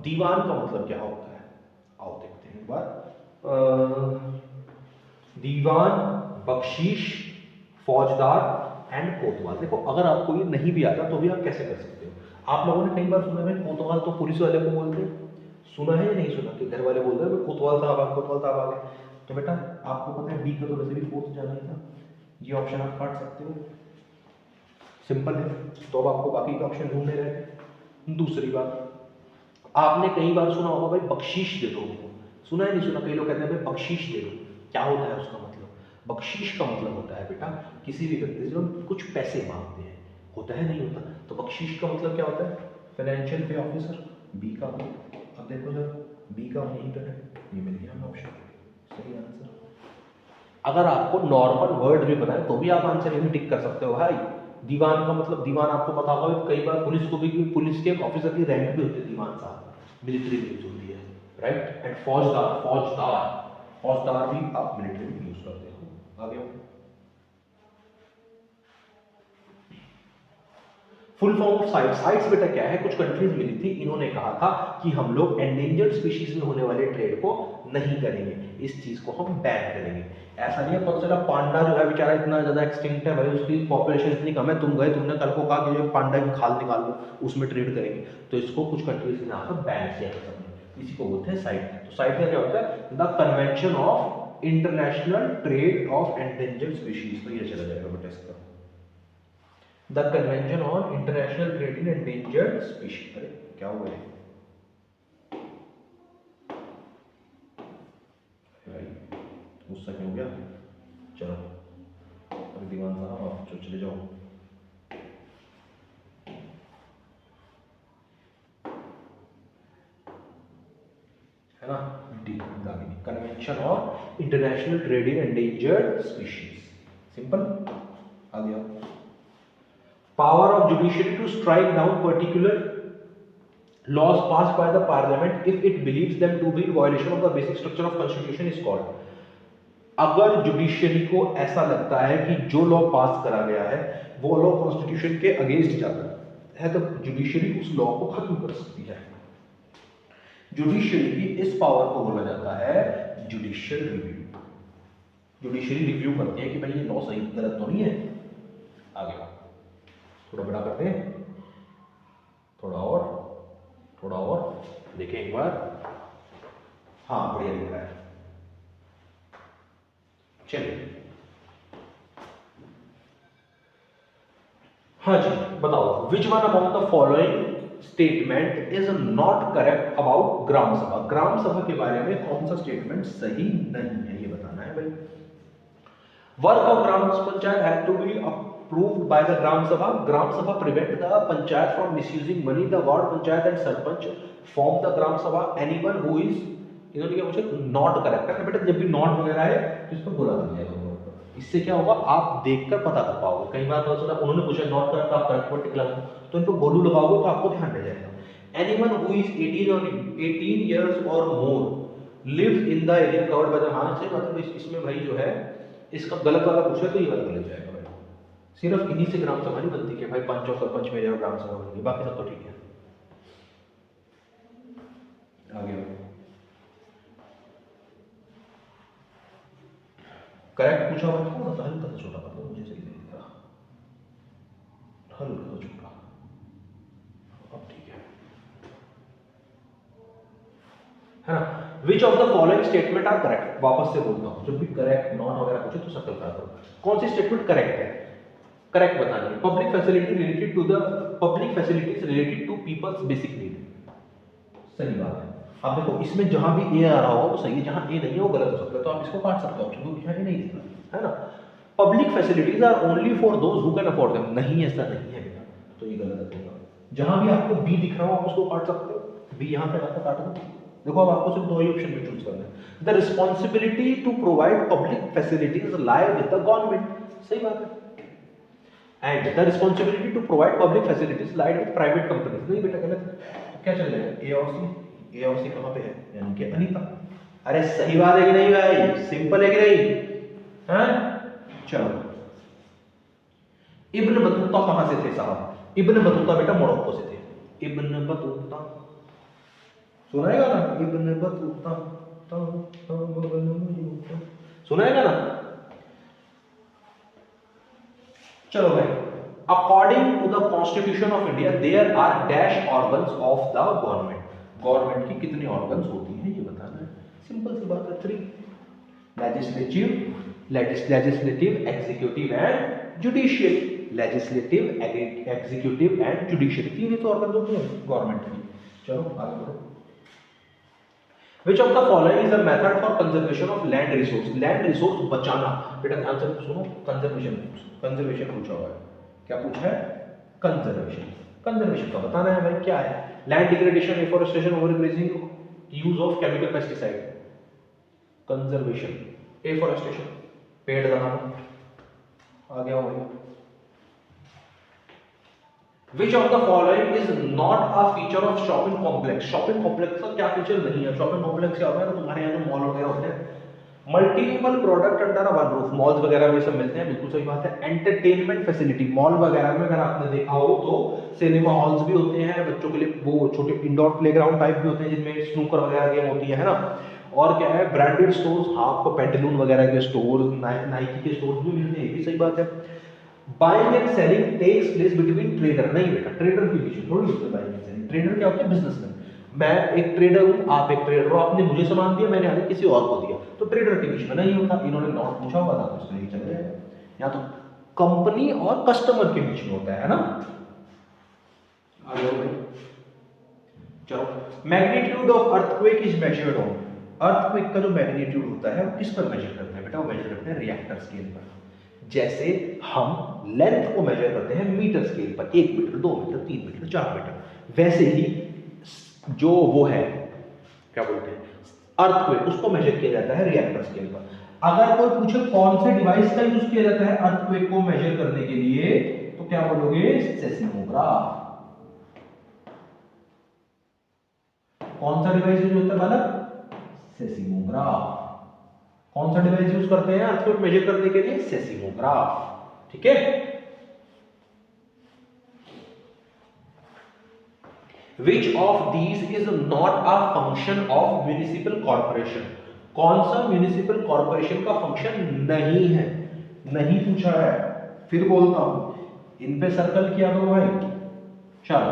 दीवान का मतलब क्या होता है? आओ देखते हैं एक बार। दीवान, बख्शीश, फौजदार एंड कोतवाल। देखो अगर आपको ये नहीं भी आता तो भी आप कैसे कर सकते हो? आप लोगों ने कई बार सुना है कोतवाल तो पुलिस वाले को बोलते हैं, सुना है या नहीं सुना कि घर वाले बोलते हैं कोतवाल साहब, कोतवाल साहब आ गए। तो बेटा आपको पता है बी का तो वैसे भी फोर्थ जाना ही था, ये ऑप्शन आप काट सकते हो, सिंपल है। तो अब आपको बाकी के ऑप्शन ढूंढने रहे। दूसरी बात, आपने कई बार सुना होगा भाई बख्शीश दे दो उनको, सुना है नहीं सुना? कई लोग कहते हैं भाई बख्शीश दे दो, क्या होता है उसका मतलब? बख्शीश का मतलब होता है बेटा किसी भी व्यक्ति से हम कुछ पैसे मांगते हैं, होता है नहीं होता? तो बख्शीश का मतलब क्या होता है? फाइनेंशियल पे ऑफिसर। बी का, अब देखो जरा बी का यहीं पर है, ये मिल गया हमें ऑप्शन, सही आंसर। अगर आपको नॉर्मल वर्ड भी बनाए तो भी आप आंसर यही टिक कर सकते हो भाई। दीवान का मतलब, दीवान आपको पता होगा कई बार पुलिस को भी, पुलिस के ऑफिसर की रैंक भी होती है दीवान साहब, मिलिट्री में यूज होती है, राइट। एंड फौजदार, फौजदार, फौजदार भी आप मिलिट्री में यूज करते हो। आगे full form of sites, sites बेटा क्या है? कुछ कंट्रीज मिली थी, इन्होंने कहा था कि हम लोग एंडेंजर्ड स्पीशीज में होने वाले ट्रेड को नहीं करेंगे, इस चीज को हम बैन करेंगे। ऐसा नहीं है पता चला पांडा जो है बेचारा इतना ज्यादा एक्सटिंक्ट है भाई, उसकी पॉपुलेशन इतनी कम है, तुम गए तुमने कल को कहा कि पांडा की खाल निकाल लो उसमें ट्रेड करेंगे, तो इसको कुछ कंट्रीज ने यहाँ पर बैन किया था सबने। इसी को बोलते हैं साइट। तो साइट का क्या होता है? The convention of international trade off endangered species. तो ये चला जाएगा बेटा इसका, the convention on international trade in endangered species. अरे क्या हुआ है भाई, गुस्सा क्यों हो गया? चलो अभी दीवान साहब आप चले जाओ। है ना, the convention on international trade in endangered species. Simple. आ गया। Power of judiciary to strike down particular laws passed by the parliament if it believes them to be in violation of the basic structure of constitution is called। अगर judiciary को ऐसा लगता है कि जो law पास करा गया है वो लॉ कॉन्स्टिट्यूशन के अगेंस्ट जाता है, तो जुडिशियरी उस लॉ को खत्म कर सकती है। जुडिशियरी की इस पावर को बोला जाता है जुडिशियल रिव्यू। जुडिशियरी रिव्यू करती है कि भाई ये लॉ सही गलत तो नहीं है। आगे थोड़ा बड़ा करते हैं, थोड़ा और देखें एक बार। हाँ बढ़िया दिख रहा है। चलिए हाँ जी बताओ, which one among the following statement is not correct about Gram Sabha? Gram सभा के बारे में कौन सा स्टेटमेंट सही नहीं है, ये बताना है भाई। Work of gram panchayat have to be approved by the Gram Sabha. Gram Sabha prevent the panchayat from misusing money. The ward panchayat and sarpanch form the Gram Sabha. Anyone who is, इन्होंने क्या पूछा? नॉट करेक्ट है बेटा, जब भी not वगैरह है तो इसको बोला जाएगा। इससे क्या होगा, आप देखकर पता कर पाओगे। कई बार पता चला उन्होंने पूछा नॉट करेक्ट, आप करेक्ट पर टिक लगाओ, तो इन पर गोलू लगाओगे तो आपको ध्यान रह जाएगा। एनीवन हु इज 18 years और more lives in the area covered by the, हाँ से मतलब इसमें भाई जो है इसका गलत वाला पूछा तो ये वाला गलत जाएगा। सिर्फ इन्हीं से ग्राम सभा नहीं बनती कि भाई पंच और सरपंच मेरे और ग्राम सभा बनेगी, बाकी सब तो ठीक है। आगे करेक्ट पूछा हुआ थोड़ा सा हल्का सा छोटा कर दो, मुझे सही नहीं दिख रहा, हल्का सा छोटा, अब ठीक है। है ना। Which of the following statement are correct, वापस से बोलता हूँ, जब भी करेक्ट नॉट वगैरह पूछे तो सर्कल करा करो, कौन सी स्टेटमेंट करेक्ट है, करेक्ट बतानी है। Public facility related to the public facilities related to people's basic need, सही बात है। अब देखो इसमें जहां भी ए आ रहा होगा वो सही है, जहां ए नहीं है वो गलत हो सकता है, तो आप इसको काट सकते हो ऑप्शन, क्योंकि यहाँ ए नहीं दिख रहा है ना। Public facilities are only for those who can afford them, नहीं ऐसा नहीं है बेटा, तो ये गलत होगा। जहां भी आपको बी दिख रहा हो आप उसको काट सकते हो, बी यहाँ पे आपको काट दो। देखो अब आपको सिर्फ दो ही ऑप्शन में चूज करना है। The responsibility to provide public facilities lie with the government, सही बात है। And the responsibility to provide public facilities lie with private companies, नहीं बेटा गलत है। तो क्या चल जाएगा, ए और सी, ए और सी कहाँ पे है, यानी कि अनीता। अरे सही बात है कि नहीं भाई, सिंपल है कि नहीं, हैं? चलो, इब्न बतूता कहां से थे साहब, इब्न बतूता बेटा मोरक्को से थे। इब्न बतूता सुनाएगा ना, इब्न बतूता सुनाएगा ना। चलो भाई, according to the constitution of India there are dash organs of the government, government की कितनी ऑर्गन्स होती हैं ये बताना है, सिंपल सी बात है, 3, legislative, executive and judicial, legislative, executive and judicial, तीन ही तो ऑर्गन होते हैं गवर्नमेंट की। चलो आगे बढ़ो। Which of the following is a method for conservation of land resource, land resource बचाना, बेटा ध्यान से सुनो, कंजर्वेशन पूछा हुआ है, क्या पूछा है, कंजर्वेशन, कंजर्वेशन का बताना है भाई क्या है। Land degradation, afforestation, overgrazing, use of chemical pesticide, conservation, afforestation, पेड़ लगाना, आ गया भाई। Which of the following is not a feature of shopping complex, shopping complex का क्या फीचर नहीं है। शॉपिंग कॉम्प्लेक्स क्या होता है, तुम्हारे यहाँ तो मॉल वगैरह होते हैं, multiple product under one roof, malls वगैरह में सब मिलते हैं, बिल्कुल सही बात है। एंटरटेनमेंट फैसिलिटी, मॉल वगैरह में अगर आपने देखा हो तो सिनेमा हॉल्स भी होते हैं बच्चों के लिए, वो छोटे इंडोर प्लेग्राउंड टाइप भी होते हैं जिनमें स्नूकर वगैरह गेम होती है ना। और क्या है, ब्रांडेड स्टोर्स, हाँ आपको पेंटालून वगैरह के स्टोर, नाइकी के स्टोर भी मिलते हैं, ये भी सही बात है। Buying and selling takes place between trader, नहीं बेटा ट्रेडर के बीच थोड़ी होती है बाइंग एंड सेलिंग, ट्रेडर क्या होता है, बिजनेसमैन। मैं एक ट्रेडर हूं, आप एक ट्रेडर हो, आपने मुझे सामान दिया, मैंने आगे किसी और को दिया, तो ट्रेडर के बीच में नहीं होता, इन्होंने नॉट पूछा हुआ था तो इसलिए चल जाएगा, या तो कंपनी और कस्टमर के बीच में होता है ना। आगे भाई चलो, magnitude of earthquake is measured on, earthquake का जो मैग्नीट्यूड होता है वो किस पर मेजर करते हैं बेटा, वो मेजर करते हैं रिएक्टर स्केल पर। जैसे हम लेंथ को मेजर करते हैं मीटर स्केल पर, 1 मीटर, 2 मीटर, 3 मीटर, 4 मीटर, वैसे ही जो वो है क्या बोलते हैं अर्थक्वेक, उसको मेजर किया जाता है रिएक्टर स्केल पर। अगर कोई पूछे कौन से डिवाइस का यूज किया जाता है अर्थक्वेक को मेजर करने के लिए, तो क्या बोलोगे, सेस्मोग्राफ। कौन सा डिवाइस यूज होता है बालक, सेस्मोग्राफ। कौन सा डिवाइस यूज करते हैं अर्थक्वेक मेजर करने के लिए, सेस्मोग्राफ, ठीक है। Which of these is not a function of municipal corporation, कौन सा म्यूनिसिपल कॉर्पोरेशन का फंक्शन नहीं है, नहीं पूछा है, फिर बोलता हूं, इन पे सर्कल किया दो भाई। चलो,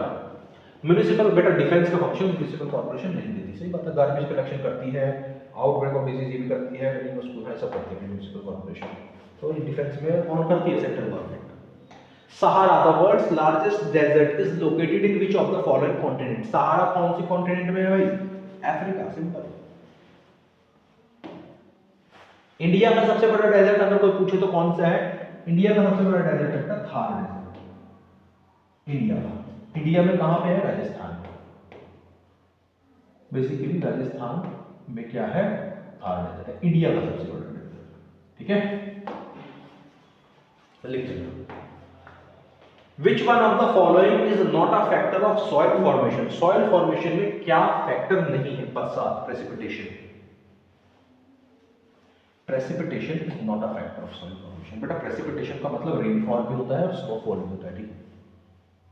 म्यूनिसिपल बेटा डिफेंस का फंक्शन म्यूनिसिपल कॉर्पोरेशन नहीं देती, सही बात है, गार्बेज कलेक्शन करती है, आउटब्रेक ऑफ डिजीज भी करती है, रनिंग स्कूल है, सब करती है म्यूनिसिपल कॉर्पोरेशन, तो डिफेंस में कौन करती है, central government. Sahara, the world's largest desert is located in which of the following continent, Sahara कौन सी कॉन्टिनेंट में है भाई, अफ्रीका, सिंपल। इंडिया का सबसे बड़ा डेजर्ट अगर कोई पूछे तो कौन सा है, इंडिया का सबसे बड़ा डेजर्ट है थार डेजर्ट, इंडिया का। इंडिया में कहां पे है, राजस्थान, बेसिकली राजस्थान में क्या है, थार डेजर्ट है, इंडिया का सबसे बड़ा डेजर्ट, ठीक है, लिख लीजिए। Which one of the following is not a factor of soil formation, soil formation में क्या फैक्टर नहीं है, बरसात, precipitation, precipitation is not a factor of soil formation, बेटा precipitation का मतलब रेनफॉल भी होता है और स्नोफॉल भी होता है, ठीक है।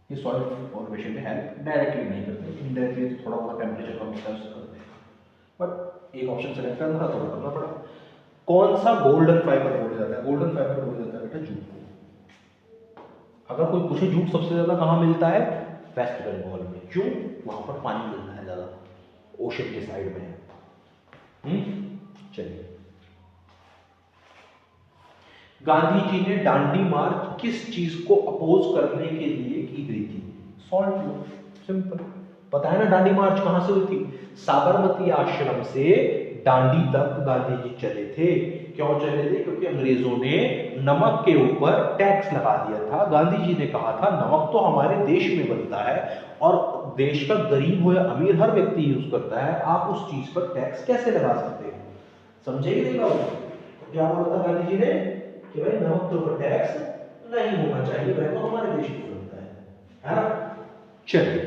ये सॉइल फॉर्मेशन में हेल्प डायरेक्टली नहीं करते, इनडायरेक्टली थोड़ा बहुत टेम्परेचर कम होता है उससे करते हैं, बट एक ऑप्शन सेलेक्ट करना था, थोड़ा करना पड़ा। कौन सा गोल्डन फाइबर बोला जाता है, गोल्डन फाइबर बोला जाता है बेटा जूट को। अगर कोई पूछे जूट सबसे ज्यादा कहां मिलता है, वेस्ट बंगाल में, क्यों, वहां पर पानी मिलता है ज्यादा, ओशन के साइड में है, चलिए, गांधी जी ने दांडी मार्च किस चीज को अपोज करने के लिए की गई थी? सॉल्ट लो, सिंपल। पता है ना दांडी मार्च कहां से हुई थी? साबरमती आश्रम से दांडी तक गांधी जी चले थे। क्यों चले थे? क्योंकि अंग्रेजों ने नमक के ऊपर टैक्स लगा दिया था। गांधी जी ने कहा था नमक तो हमारे देश में बनता है और देश का गरीब हो या अमीर हर व्यक्ति यूज करता है, आप उस चीज पर टैक्स कैसे लगा सकते हो? समझे कि नहीं बाबू? तो क्या बोला था गांधी जी ने कि भाई नमक के ऊपर टैक्स नहीं होना चाहिए, वह तो हमारे देश में बनता है ना? चलिए,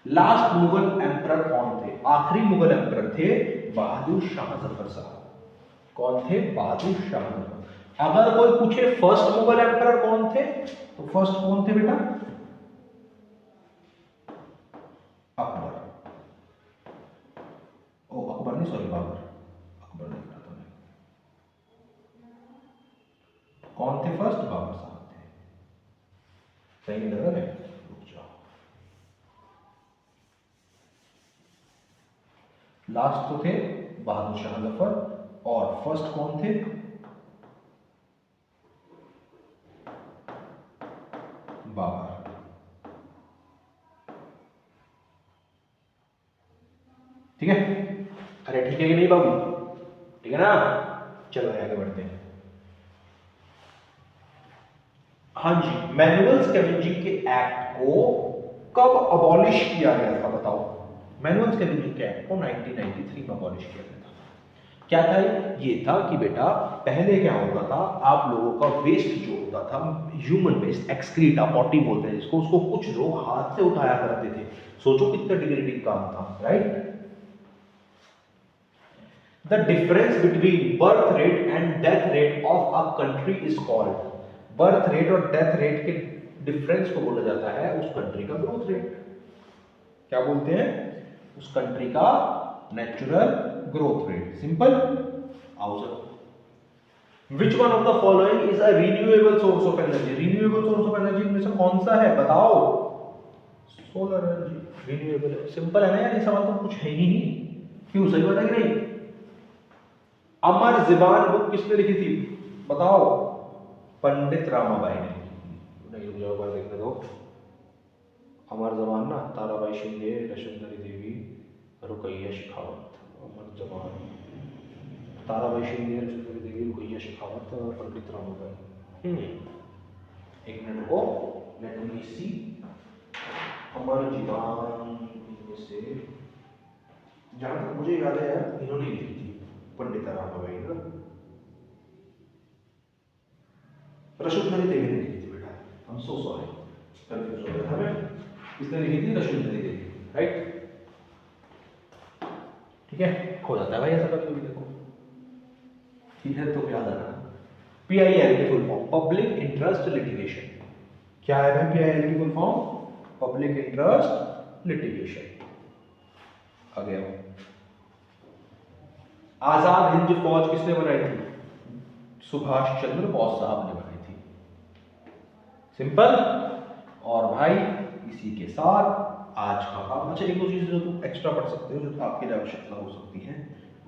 लास्ट मुगल एम्परर कौन थे? आखिरी मुगल एम्परर थे बहादुर शाह जफर साहब। कौन थे? बहादुर शाह जफर। अगर कोई पूछे फर्स्ट मुगल एम्परर कौन थे, तो फर्स्ट कौन थे बेटा? अकबर। ओ अकबर नहीं, सॉरी बाबर। अकबर नहीं था मैं। कौन थे फर्स्ट? बाबर साहब थे। सही नहीं लग रहा है? रुक जाओ, लास्ट तो थे बहादुर शाह जफर और फर्स्ट कौन थे? बाबर। ठीक है? अरे ठीक है कि नहीं बाबू? ठीक है ना? चलो आगे बढ़ते हैं। हाँ जी, मैनुअल स्कैवेंजिंग के एक्ट को कब अबॉलिश किया गया था बताओ? मैनुअल स्कैवेंजिंग के एक्ट को 1993 में अबॉलिश किया गया था। क्या था ये? था कि बेटा पहले क्या होता था, आप लोगों का वेस्ट जो होता था, ह्यूमन वेस्ट, एक्सक्रीटा, पॉटी बोलते हैं जिसको, उसको कुछ लोग हाथ से उठाया करते थे। सोचो कितना डिग्रेडिंग काम था, right? The difference between birth rate and death rate of a country is called, birth rate और डेथ रेट के डिफरेंस को बोला जाता है उस कंट्री का ग्रोथ रेट। क्या बोलते हैं? उस कंट्री का नेचुरल ग्रोथ रेट। सिंपल। आओ sir, which one of the following is a renewable source of energy? Renewable source of energy में से कौन सा है बताओ? सोलर एनर्जी रिन्यूएबल है। सिंपल है ना यार, ये सवाल तो कुछ है ही नहीं। क्यों? सही बात है कि नहीं? अमर ज़बान बुक किसने लिखी थी बताओ? पंडित रामाबाई ने लिखी थी। नहीं रुक जाओ, देखने दो। अमर ज़बान ना, ताराबाई शिंदे, रशुंधरी देवी, रुकैया शेखावत। अमर ज़बान, ताराबाई शिंदे, रशुंधरी देवी, रुकैया शेखावत और पंडित रामाबाई। एक मिनट को, लेट मी सी। अमर ज़बान इनमें से जहां तक मुझे याद है यार, इन्होंने लिखी थी पंडित रामाबाई ना, रशुंधरी देवी ने लिखी थी बेटा। हम सो सॉरी, कंफ्यूज हो गया था मैं। किसने लिखी थी? रशुंधरी देवी, राइट? ठीक है, हो जाता है भाई ऐसा कभी कभी, देखो ठीक है तो याद आना। पीआईएल की full form public interest litigation. क्या है भाई पीआईएल की full form? Public interest litigation. आ गया। आजाद हिंद फौज किसने बनाई थी? सुभाष चंद्र बोस साहब ने बनाई थी। सिंपल। और भाई इसी के साथ आज का काम, अच्छा एक दो चीजें जो तुम एक्स्ट्रा पढ़ सकते हो जो आपके लिए आवश्यकता हो सकती है,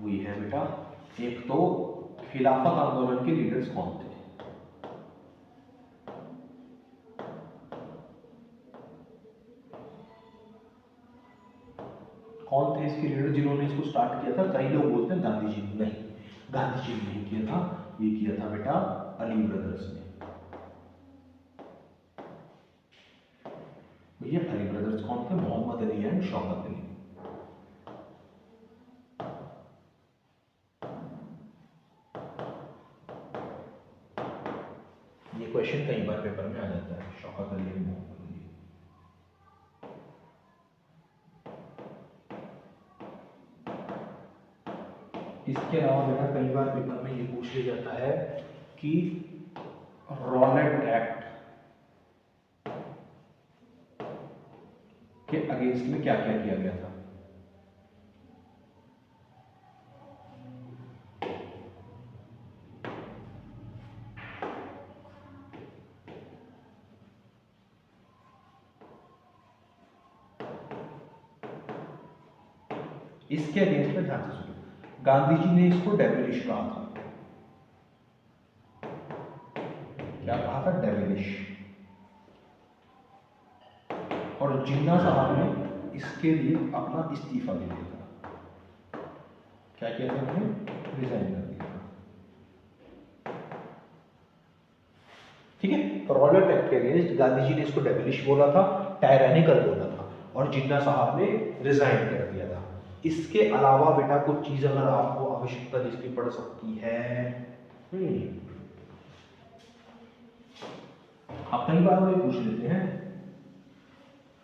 वो ये है बेटा, एक तो खिलाफत आंदोलन के लीडर्स कौन थे? कौन थे इसके लीडर जिन्होंने इसको स्टार्ट किया था? कई लोग बोलते हैं गांधी जी, नहीं, गांधी जी ने नहीं किया था, ये किया था बेटा अली ब्रदर्स ने। भैया अली ब्रदर्स कौन थे? मोहम्मद अली एंड शौकत अली। ये क्वेश्चन कई बार पेपर में आ जाता है, शौकत अली एंड मोहम्मद अली। इसके अलावा बेटा कई बार पेपर में ये पूछ लिया जाता है कि रॉलेट एक्ट के अगेंस्ट में क्या क्या किया गया था? इसके अगेंस्ट में ध्यान से सुनो, गांधी जी ने इसको डेविलिश कहा था। क्या कहा था? डेविलिश। और जिन्ना साहब ने इसके लिए अपना इस्तीफा दे दिया था। क्या किया था उन्होंने? रिजाइन कर दिया था। ठीक है, रॉलेट एक्ट के अगेंस्ट गांधी जी ने इसको डेविलिश बोला था, टायरेनिकल बोला था, और जिन्ना साहब ने रिजाइन कर दिया था। इसके अलावा बेटा कुछ चीज अगर आपको आवश्यकता जिसकी पड़ सकती है, आप कई बार वो पूछ लेते हैं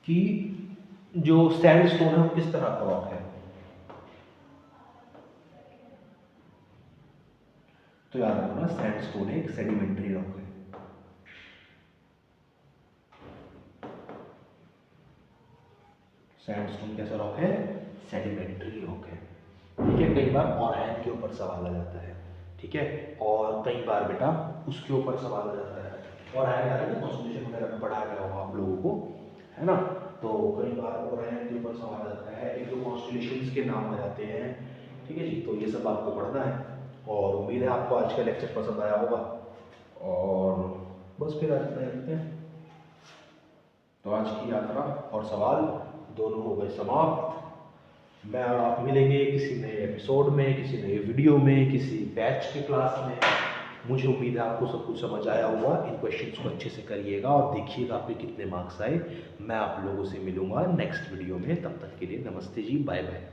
कि जो सैंडस्टोन है वो किस तरह का रॉक है। तो याद रखना, सैंडस्टोन एक सेडिमेंट्री रॉक है। सैंडस्टोन कैसा रॉक है? सेडिमेंट्री रॉक है। ठीक है, कई बार ओरैन के ऊपर सवाल आ जाता है। ठीक है, और कई बार बेटा उसके ऊपर सवाल आ जाता है। ओरैन याद है, कॉन्स्टिट्यूशन वगैरह में पढ़ा गया होगा आप लोगों को, है ना। तो कई बार ओरैन के ऊपर सवाल आता है, एक दो कॉन्स्टिट्यूशंस के नाम आ जाते हैं। ठीक है जी, तो ये सब आपको पढ़ना है, और उम्मीद है आपको आज का लेक्चर पसंद आया होगा। और बस फिर आज इतना रखते हैं। तो आज की यात्रा और सवाल दोनों हो गए समाप्त। मैं और आप मिलेंगे किसी नए एपिसोड में, किसी नए वीडियो में, किसी बैच के क्लास में। मुझे उम्मीद है आपको सब कुछ समझ आया होगा। इन क्वेश्चंस को अच्छे से करिएगा और देखिएगा आपके कितने मार्क्स आए। मैं आप लोगों से मिलूंगा नेक्स्ट वीडियो में। तब तक के लिए नमस्ते जी, बाय बाय।